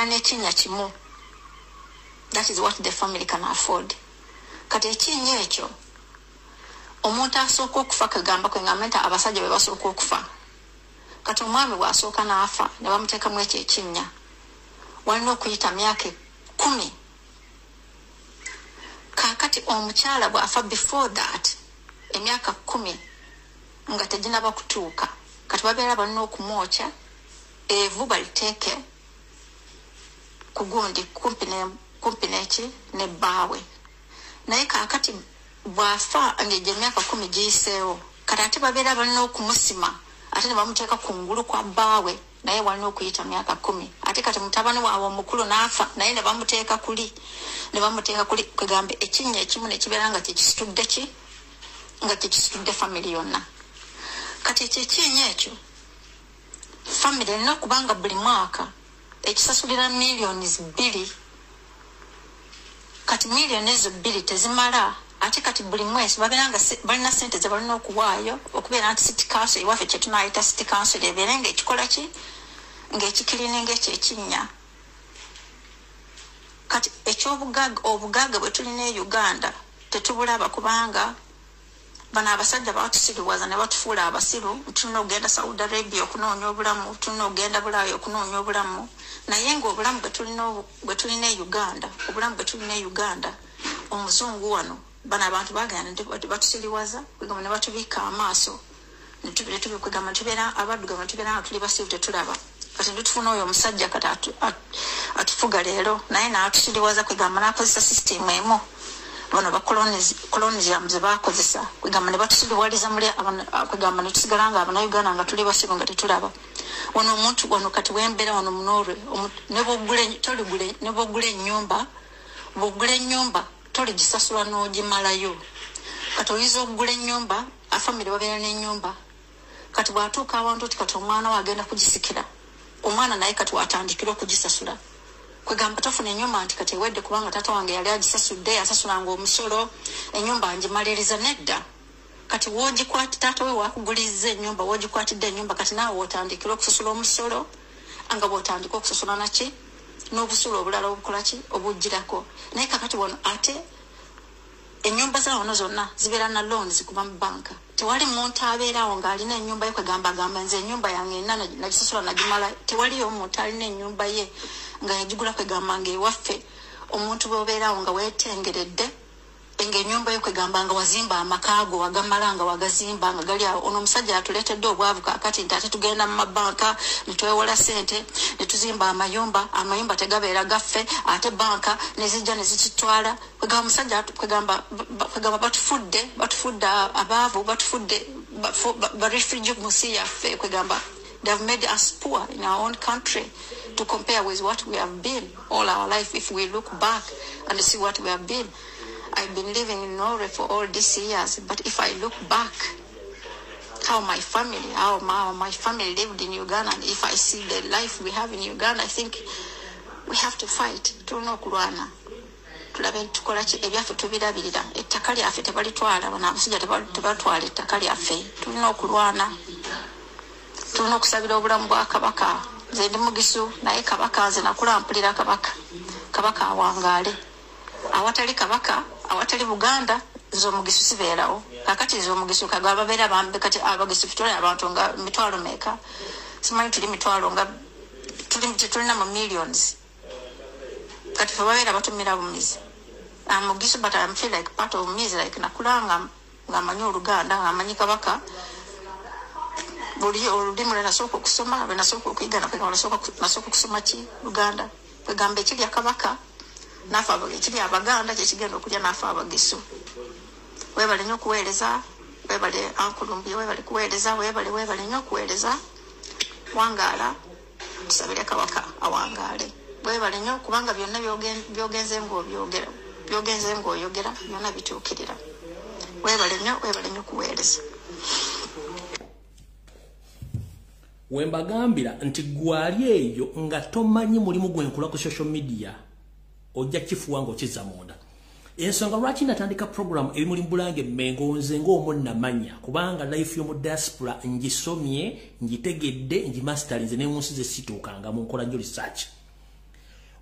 n'ekinnya kimu. That is what the family can afford. Kati ekinnya ekyo omuntu asooka okufa kwegamba nti abasajja be basooka okufa kati omwami bw'asooka n'afa ne bamuteekamu ekyo ekinnya walina okuyita myaka 10. Kakati omukyala bw'afa before that emyaka 10 nga teginaba kutuuka kati babeera balina okumwokya evu baliteeke ku gundi kumpi ne bbaawe naye kakati bw'afa ng'egyo emyaka 10 giyiseewo kati ate babeera balina okumusima ate ne bamuteeka ku ngulu kwa bbaawe naye walina okuyita myaka 10 ate kati mutabani waabwe omukulu n'afa naye ne bamuteeka kuli kwegambe ekinnya ekimu ne kibeera nga kyekisitudde family yonna kati ekyo ekinnya ekyo family erina okubanga buli mwaka ekisasulira millions 2 kati million ezo bbiri tezimala ate kati buli mwezi babeeranga balina sente ze balina okuwaayo okubeera nti city council ewaffe kye tunaayita city council ebeere ng'ekikola ki ng'ekikirininga ekyo ekinnya kati obugagga bwe tulina e Uganda tetubulaba kubanga bano abasajja batusiriwaza ne batufuula abasiru tulina okugenda Saudi Arabia okunoonya obulamu tulina okugenda Bulaaya okunoonya obulamu naye ng'obulamu bwe tulina e Uganda obulamu bwe tulina e Uganda omuzungu wano bano abantu bagenda batusiriwaza kwegamba ne batubiika amaaso ne kwegamba tubeera abaddugavu ne tubeera nga tuli basiru tetulaba kati tutufuna oyo omusajja kati atufuga leero naye n'atusiriwaza kwegamba n'akozesa sisitemu emu bano ba colonialism ze bakozesa kwegamba ne batusiriwaliza muli kwegamba ne tusigala nga Abannayuganda nga tuli basiru nga tetulaba wano omuntu wano kati wembeera wano munoolwe ne bw'ogula ennyumba toliggisasula n'ogimalayo kati oyinza okugula ennyumba afamire babeera n'ennyumba kati bw'atuuka awantu ti kati omwana we agenda kugisikira omwana naye kati watandikira okugisasula kwegamba tofuna ennyumba nti kati ewedde kubanga taata wange yali agisasudde asasulanga omusolo ennyumba ngimaliriza nedda kati woogikwati taata we wakugulizza ennyumba woogikwatidde ennyumba kati naawe wootandikira okusasula omusolo nga bw'otandika okusasula naki n'obusulo obulala obukola ki obujjirako naye kakati wano ate ennyumba zaawano zonna zibeera na loans kuba mu banka tewali muntu abeeraawo ng'alina ennyumba ye kwegamba agamba nze ennyumba yange enna nagisasula nagimala tewaliyo omuntu alina ennyumba ye nga yagigula kwegamba ng'ewaffe omuntu bw'obeeraawo nga weetengeredde ng'ennyumba ye kwegamba nga wazimba amakaago wagamala nga wagazimba nga gali awo ono omusajja atuleetedde obwavu kaakati nti ate tugenda mu mabanka ne twewola sente ne tuzimba amayumba tegabeera gaffe ate banka ne zijja ne zikitwala kwegamba omusajja kwegamba batufudde abaavu batufudde barefugee mu nsi yaffe kwegamba they have made us poor in our own country to compare with what we have been all our life if we look back and see what we have been. I've been living in Norway for all these years, but if I look back how my family lived in Uganda, and if I see the life we have in Uganda, I think we have to fight. Tulina okulwana tulabe tukola ki ebyaffe tubirabirira ettaka lyaffe tebalitwala bano abasajja tebatwala ettaka lyaffe tulina okulwana tulina okusabira obulamu bwa kabaka nze ndi mugisu naye kabaka nze nakula mpulira kabaka awangaale awatali kabaka awatali Buganda nze omugisu sibeerawo kakati nze omugisu kaga ababeera bambe kati abagisu tutwala abantu nga mitwalo meeka simanyi tuli mitwalo nga tulina mu millions kati fe babeera batumira bumizi mugisu but I feel like part of me like nakulanga nga amanyi Oluganda nga amanyi kabaka buli olulimi lwe nasooka okusoma lwe nasooka okuyigana kwegamba nasooka okusoma ki Luganda kwegamba ekirya kabaka nafe ekiri Abaganda kyekigenda okulya nafe Abagisu weebale nnyo okuweereza weebale ankulumbi weebale kuweereza weebale nnyo okuweereza wangaala tusabire kabaka awangaale weebale nnyo kubanga byonna byogenze ng'oyogera byonna bituukirira weebale nnyo okuweereza wembagambira nti gwali eyo nga tomanyi mulimu gwenkula ku social media ojja kifuwa ng'okizza munda ensonga lwaki natandika program eri mulimu Bulange Mmengo nze ng'omunnamanya kubanga life y'omu diaspora ngisomye ngitegedde ngimasitarinze ne mu nsi ze situukanga mu nkola nnyo research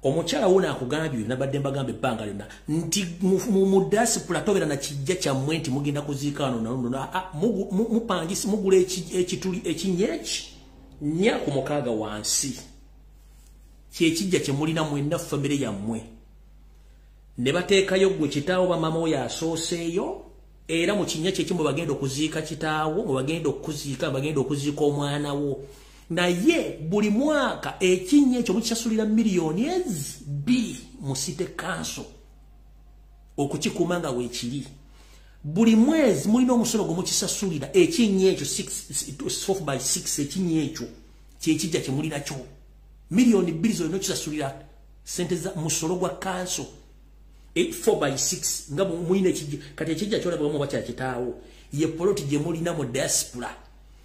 omukyala wuno akugambye byo nabadde mbagamba ebbanga lyonna nti mu diaspora tobeera na kijja kyammwe nti mugenda kuziika wano naluno mupangisi mugula ekituli ekinyeki nya ku mukaaga wansi kyekijja kye mulina mwenna famire yammwe ne bateekayo gwe kitaawo bamama oyo asooseeyo era mu kinnya kyekimu bagenda okuziika kitaawo mu bagenda okuziika omwana wo naye buli mwaka ekinnya ekyo mukisasulira miliyoni 2 mu city council okukikuuma nga weekiri buli mwezi mulina omusolo gwe mukisasulira ekinnya ekyo 4/6 ekinnya ekyo kyekijja kye mulina kyo miliyoni 2 zonna okisasulira sente za musolo gwa council 4/6 nga mulina ekijja kati ekijja kyolaba mu bakya kitaawo ye poloti gye mulina mu diaspora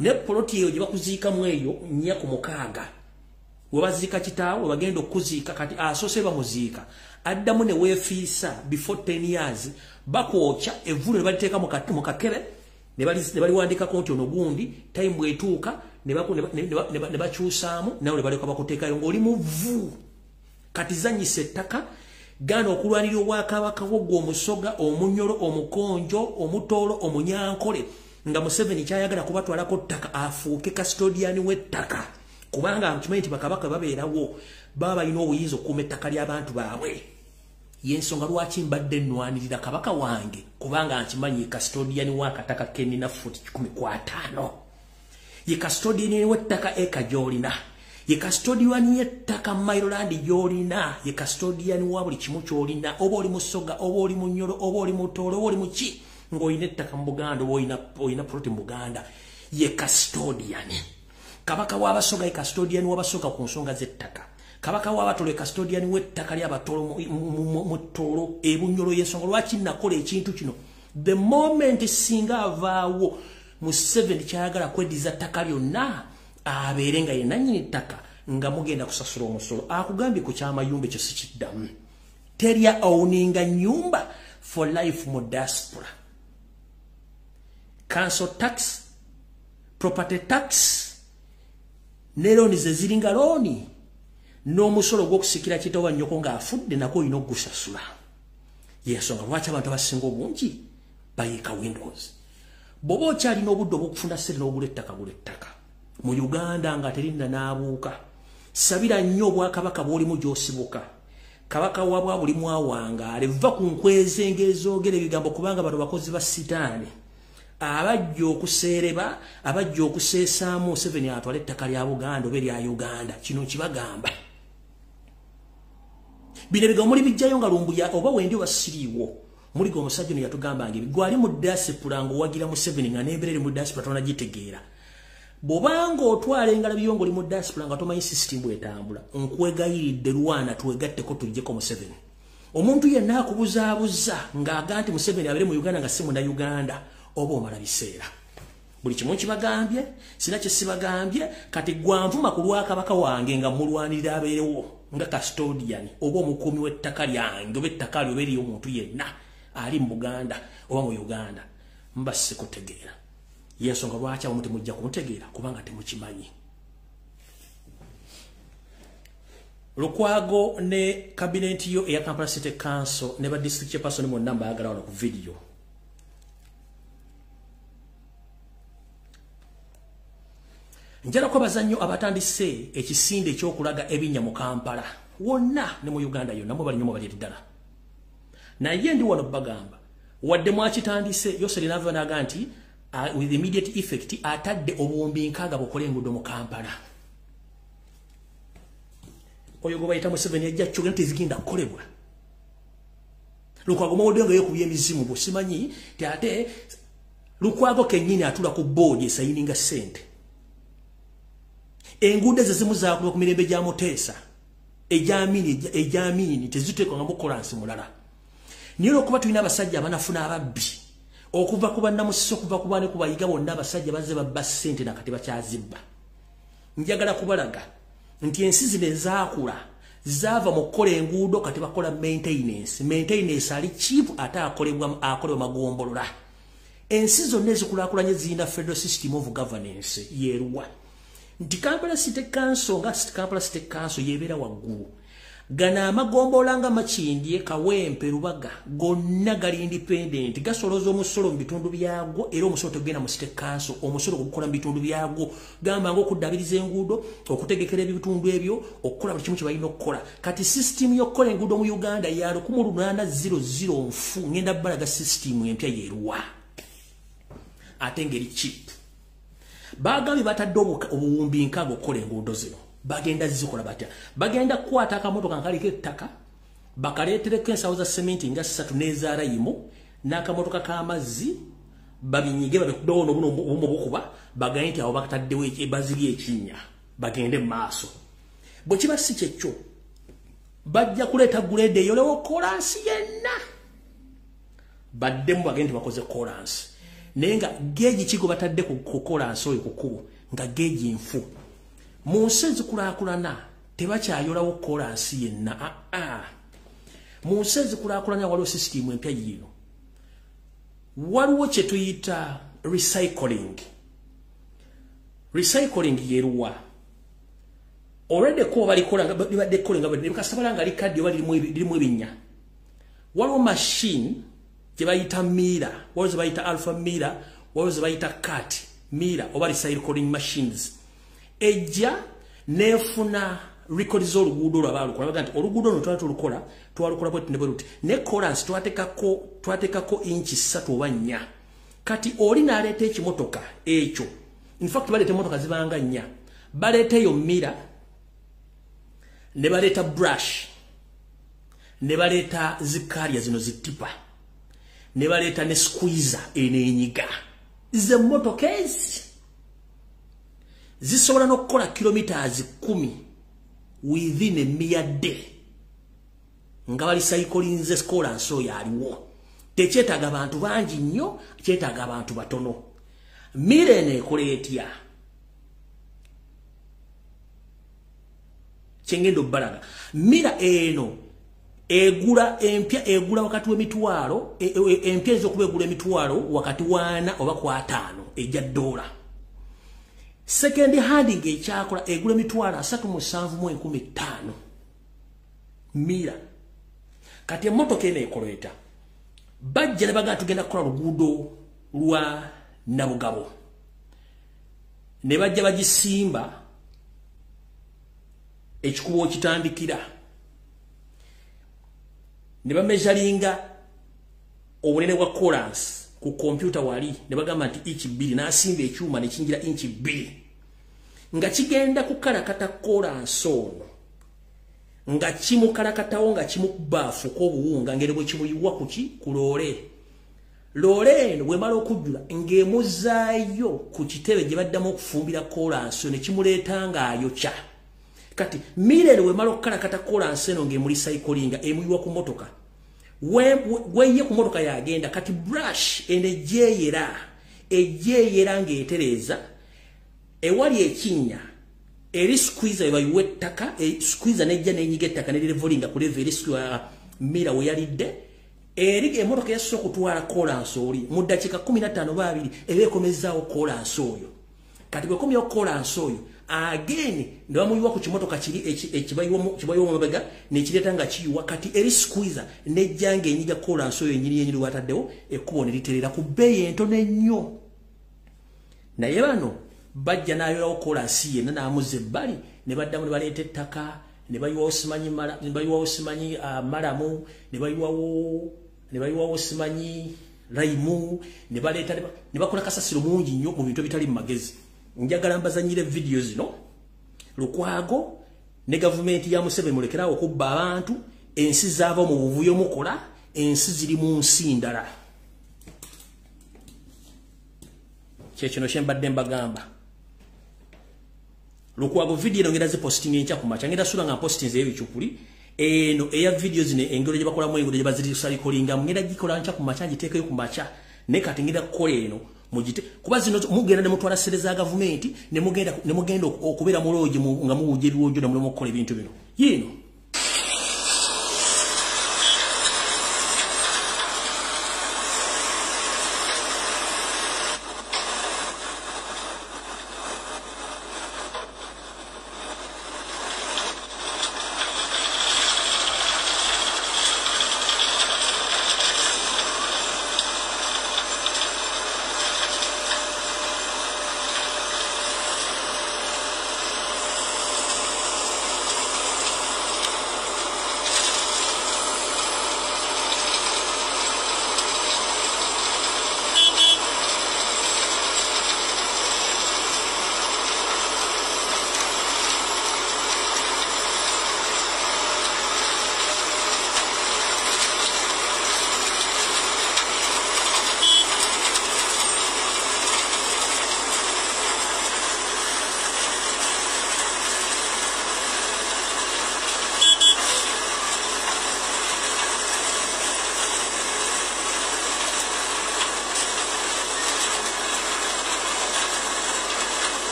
ne poloti eyo gye bakuziikamu eyo 4 ku mukaaga wabazika kitaawo bagenda okuziika kati asose bamuziika addamu ne weefiisa before 10 years bakwokya evvulo ne baliteeka mu kakebe ne baliwandikako nti ono gundi time bwetuuka ne bakyusaamu nawe ne baleka bakuteekayo ng'oli muvu kati zanyisa ettaka gana okulwanira obwakabaka bwo omusoga omunyolo omukonjo omutoolo omunyankole nga Museveni kyayagala kubatwalako ttaka afuuke custodian w'ettaka kubanga nkimanyi nti bakabaka babeerawo baba balina obuyinza okukuuma ettaka ly'abantu baabwe yensonga lwaki mbadde nnwanirira kabaka wange kubanga nkimanyi custodian w'akataka kenina futi 15 ye custodian w'ettaka eka gy'olina ye custodian y'ettaka Maryland gy'olina ye custodian wa buli kimu ky'olina oba oli musoga oba oli munyolo oba oli mutoolo oba oli muki ng'olina ettaka mu Buganda oba olina proti mu Buganda ye custodian kabaka w'abasoga ye custodian w'abasoga ku nsonga z'ettaka kabaka w'abatolo ye custodian w'ettaka ly'abatolo mu ttolo ebunyolo y'ensonga lwaki nakola ekintu kino the moment singa avaawo Museveni kyayagala kweddiza ttaka lyonna abeere nga yenna nnyini ttaka nga mugenda kusasula omusolo akugambye ku kyamayumba ekyo si kiddamu terya owninga nyumba for life mu diaspora council tax property tax ne looni ze ziringa looni n'omusolo gw'okusikira kitaawo nnyoko ng'afudde nako olina okugusasula yensonga lwaki abantu abasinga obungi bayiika windows bw'oba okyalina obudde obw'okufuna ssente n'ogula ettaka gula ettaka mu Uganda nga terinna n'abuuka sabira nnyo obwakabaka bw'olimu gy'osibuka kabaka wabwa buli mwawangaale va ku nkweze ng'ezoogera ebigambo kubanga bano bakozi ba sitaani abajja okuseereba abajja okuseesaamu Museveni atwala ettaka lya Buganda oba erya Uganda kino kibagamba bino ebigambo muli bijjayo nga lumbuya oba wendi oba siriiwo muliga omusajja ono yatugamba nga gwali mu diaspora ng'owagira Museveni nga n'embeera eri mu diaspora tonagitegeera bw'obanga otwala engalabi yo ng'oli mu diaspora nga tomanyi system bw'etambula nkwegayiridde Lwana twegatteko tuggyeko Museveni omuntu yenna akubuzaabuza ng'aga nti Museveni abeere mu Uganda nga si Munnayuganda oba omala biseera buli kimu kibagambye sina kye sibagambye kati gwanvuma ku lwakabaka wange nga mulwanirira abeerewo nga custodian oba omukuumi w'ettaka lyange oba ettaka lyo oba eriyo omuntu yenna ali mu Buganda oba mu Uganda mba sikutegeera yensonga lwaki abamu temujja kumutegeera kubanga temukimanyi Lukwago ne kabineti yo eya Kampala City Council ne ba district chairperson bonna mbaagala wano ku video njala ko bazannyo abatandise ekisinde ekyokulaga ebinnya mu Kampala wonna ne mu Uganda yonna mo bali nyomo bali ddala naye ndi wano bagamba wadde mwakitandise yose linava naga nti with immediate effect atadde obuwumbi nkaaga bukole enguudo mu Kampala oyo gwe bayita Museveni ajja kyogera nti zigenda kukolebwa Lukwago mawodde nga yekubye emizimu bwe simanyi ti ate Lukwago kennyini atula ku boodi esayininga ssente enguudo ezimu zaakulwa ku mirembe gya Muteesa ejamini teziteekwa nga mukolansi mulala niyo okuba tulina abasajja abanafuna ababbi okuva ku bannamusiso okuva ku baane kubayiga bonna abasajja bazze babba ssente nakati bakyazibba njagala kubalaga nti ensi zino ezaakula zaava mu kukola enguudo kati bakola maintenance ali cheap ate akolebwa magombolola ensi zonna ezikulaakulanye zirina federal system of governance yeeruwa nti Kampala City Council nga Kampala City Council yebeera waggulu gana amagombola nga Makindye Kawempe Lubaga gonna gali independent gasoloza omusolo mu bitundu byago era omusolo tegenda mu City Council omusolo gukola mu bitundu byago gamba ngo okuddabiriza enguudo okutegekera ebitundu ebyo okukola buli kimu kye balina okukola kati system y'okukola enguudo mu Uganda ya 1800 nfu ngenda balaga system empya yeeruwa ate ngeri cheap bagambye batadde obuwumbi nkaaga okukola enguudo zino bagenda zikola batya bagenda kukwata akamotoka nkaliko ettaka bakaleetereko ensawo za sementi nga 3 n'ezaalayimu n'akamotoka k'amazzi babinyige babikudawo n'obumu bukuba bagambye nti abo bakataddewo ebaziri ekinnya bagende mu maaso bwe kiba si kyekyo bajja kuleeta guleede eyolewo kolansi yenna baddemu bagende bakoze kolansi naye nga geegi kigo batadde ku kolansi oyo ku kkubo nga geegi nfu mu nsi ezikulaakulana tebakyayolawo kolansi yenna mu nsi ezikulakulanya waliwo sisitimu empya yino waliwo kye tuyita recycling yeruwa already ko balikola libadde kolenga bade kasabala nga likadde oba lirimu ebinya waliwo machine gye bayita mira waliwo ze bayita alpha mira waliwo ze bayita cat mira oba recycling machines ejja nefuna record z'oluguudo lwabalukola baga nti oluguudo no twalukola bwe tunebweruti ne clearance twatekako inchi 3 oba 4 kati oli naleeta ekimotoka ekyo in fact baleeta emotoka zibanga 4 baleeta eyo mira ne baleeta brush ne baleeta zikaria zino zitipa ne baleeta ne squeezer enenyiga ze motoka ezi zisobola n'okukola kilometers 10 within a mere day nga bali cyclinze skola nso yaliwo tekyetaaga abantu bangi nnyo kyetaaga abantu batono mirene ekoleetya kyengendo balaga mira eno egula empya egula wakati w'emitwalo empya ezokuba egula emitwalo wakati wana oba kwa 5 ejja $. Second hand ng'ekyakola egula emitwalo 3,715 mira kati emmotoka eno ekoleeta bajja ne bagaa tugenda kukola luguudo lwa Nabugabo ne bajja bagisimba ekikubo kitandikira ne bameasuringa obunene bwa clearance ku computer wali ne bagamba nti inch 2 n'asimba ekyuma ne kingira inch 2 nga kigenda kukalakata clearance ono nga kimukalakatawo nga kimukubaafu k'obuwunga ngere bwe kimuyiwa ku loole eno bwemala okujjula ng'emuzaayo ku kitebe gye baddamu okufumbira clearance ne kimuleeta ng'ayokya kati mira eno bwemala okukalakata clearance eno ng'emuli cyclinga emuyiwa ku motoka weye ku motoka yagenda kati brush ene ejjeeyera ng'etereza ewali ekinnya eri squeezer ebayiwa ettaka squeezer nejja n'enyiga ettaka nerirevolinga ku level mira we yalidde eri emotoka yasoose okutwala clearance oli mu ddakiika 15 babiri eba ekomezaawo clearance oyo kati bwe komyawo clearance oyo again ne bamuyiwa ku kimotoka kiri ekibayiwa mu mabega nekireeta nga kiyiwa kati eri squeezer nejja ng'enyiga clearance oyo enyini wataddewo ekkubo ne literera ku bbeeyi entono ennyo naye bano bajja n'ayolawo clearance yenna n'amuza ebbali ne baddamu ne baleeta ettaka ne bayiwawo simanyi malamu ne bayiwawo simanyi raimu ne baleeta ne bakola kasasiro mungi nnyo mu bintu ebitali mu magezi njagala mbazanyire video zino Lukwago ne gavumenti ya Museveni mulekerawo okubba abantu ensi zaava mu buvuyo mukola ensi ziri mu nsi ndala kyekino kyembadde mbagamba Lukwago video eno ngenda ziposting enkya ku macha ngenda sula nga posting zeyo bichukuli eno eya video zine engero gye bakolamu engero gye baziri kolinga ngenda gikola nkya ku macha ngiteekayo ku macha ne kati ngenda kukola eno mujite kuba zino mugenda ne mutwala sereza gavumenti ne mugenda okubeera mulooji nga muwuje ebiwojjo namulemu okukola ebintu bino yino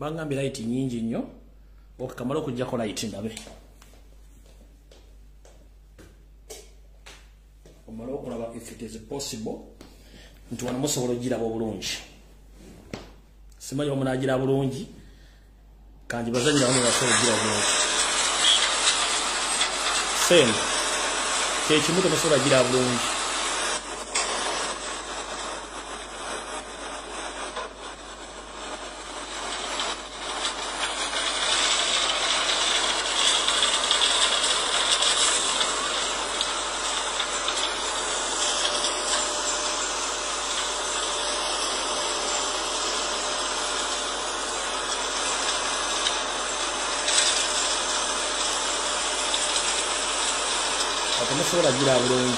bangambi light nyingi nnyo okamala okujjako light ndabe omala okulaba if it is possible nti wano musobola ogiraba obulungi simanyi omunagira bulungi kanji bazanyira wano basobola ogira bulungi sen kekimu tomusobola gira bulungi Sola gira bulungi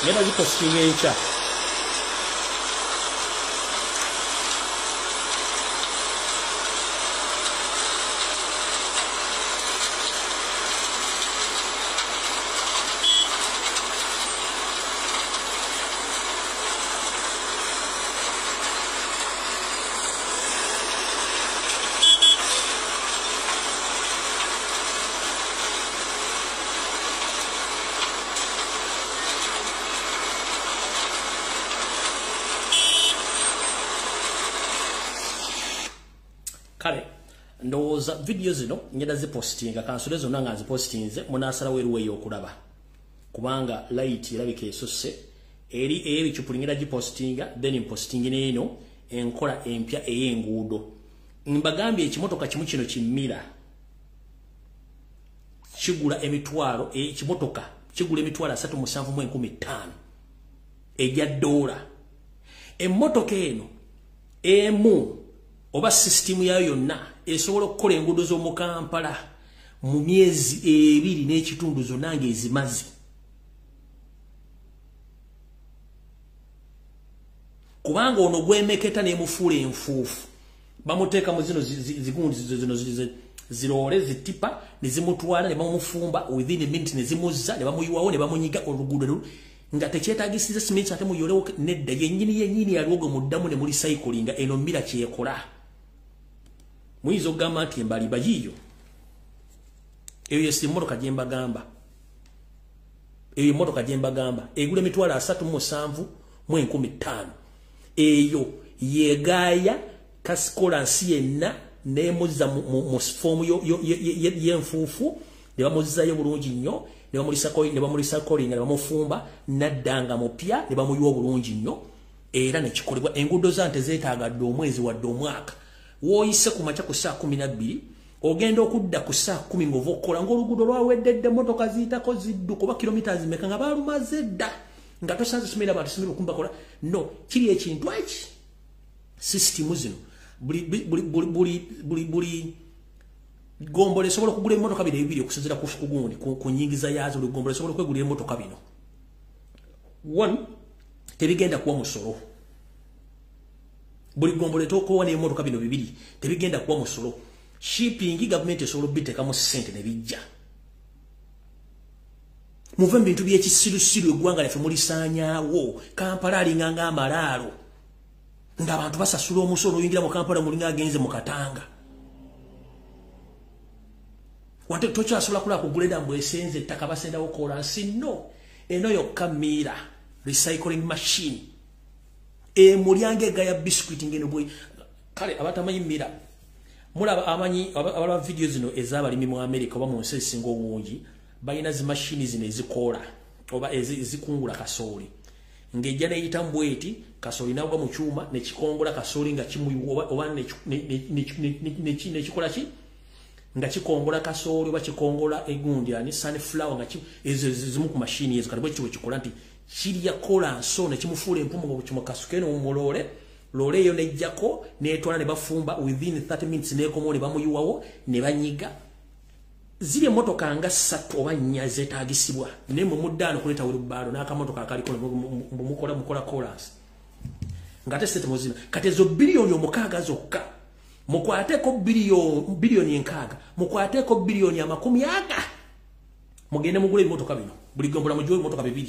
neba gipostinga enkya kale ndowooza video zino ngenda zipostinga kansule zonna nga zipostinze munasala weruwe yokulaba kubanga light erabika esusse eri ebicupulingira gipostinga then impostingi neeno enkola empya ey'enguudo mbagambye ekimotoka kimu kino kimmira kigula emitwalo ekimotoka kigula emitwalo 3,715 ejja $. Emmotoka eno emu oba system yayo yonna esobola okukola enguudo z'omu Kampala mu myezi 2 n'ekitundu zonna ng'ezimaze. Kubanga ono gwemeketa n'emufuula enfuufu bamuteeka mu zino zigundi zino ziroole zitipa ne zimutwala ne bamufumba within a minute ne zimuzza ne bamuyiwawo ne bamunyiga oluguudo nga tekyetaagisiza simenti ate muyolewo nedda yennyini yalwogo muddamu ne muli cyclinga eno mmira kyekola. Muyinza okugamba nti embaliba yiyo eyo yesi emmotoka gye mbagamba eyo emmotoka gye mbagamba egula emitwalo 3,715 eyo yegaaya kasikola nsi yenna nemuzza mu fomu y'enfuufu ne bamuzzayo bulungi nnyo ne bamulisa kolinga ne bamufumba naddanga mupya ne bamuyiwa bulungi nnyo era ne kikolebwa. Enguudo zante zeetaagadde omwezi wadde omwaka woyise ku makya ku saa 12 ogenda okudda ku saa 10 ng'ova okukola ng'oluguudo lwaweddedde emmotoka ziyitako zidduka oba kilomita zimeka nga baalumaze dda nga tosanze somera abantu simira okumbakola no kiri ekintu eki system zino buli gombole sobola okugula emmotoka bibiri okusinziira ku gundi ku nyingiza yaazo buli gombole sobola okwegulira emmotoka bino. One tebigenda kuwa musolo buli gombole tokowa n'emmotoka bino bibiri tebigenda kuwa musolo. Shipping government esobola obiteekamu ssente ne bijja muve mu bintu by'ekisirusiru eggwanga lyaffe mulisaanyaawo. Kampala alinganga amalaalo ng'abantu basasula omusolo oyingira mu Kampala mulinga agenze mu Katanga wante tokyasobola kulaba ku greda mbu esenze ettaka basendawo kolansi no eno yokka miira recycling machine mulyango egaya biscuit ngeno bwe kale abatamanyi miira mulaba amanyi abalaba video zino ez'abalimi mu America oba mu nsi ezisinga obungi balina zi machine zino ezikola oba ezikungula kasooli ng'ejja neyita mbweti kasooli nagwa mu kyuma nekikongola kasooli nga kimuyiwa oba nekikola ki nga kikongola kasooli oba kikongola egundi ani sunflower nga ezo zimu ku machine ezo kati bwe kikola nti kirya kola nso ne kimufuula empumu nga kimukasukeno mu mulole lole eyo nejjako netwala ne bafumba within 30 minutes nekomo ne bamuyiwawo ne banyiga. Ziri emmotoka nga 3 oba 4 zeetaagisibwa ne mu muddaano kuleeta wheelbarrow n'akamotoka akaliko mukola kolansi nga ate sente muzima kati ezo biliyoni 6 zokka mukwateeko biliyoni 6 mukwateeko biliyoni 40 mugende mugule ebimotoka bino buli gombola mugiwe ebimotoka 2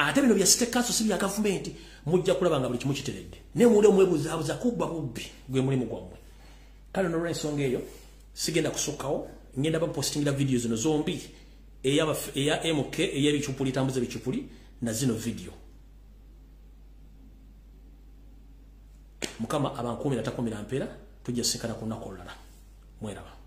ate bino bya state council si bya government mujja kulaba nga buli kimu kiteredde ne mule mwebuzabuza kubba bubbi gwe mulimu gwammwe kale no ensonga eyo sigenda kusukkawo ngenda ba postingira videos zino zombi eya MK eya bichupuli tambuze bichupuli na zino video mukama abankumi na takomera mpera tujja sekana kunakolala mweraba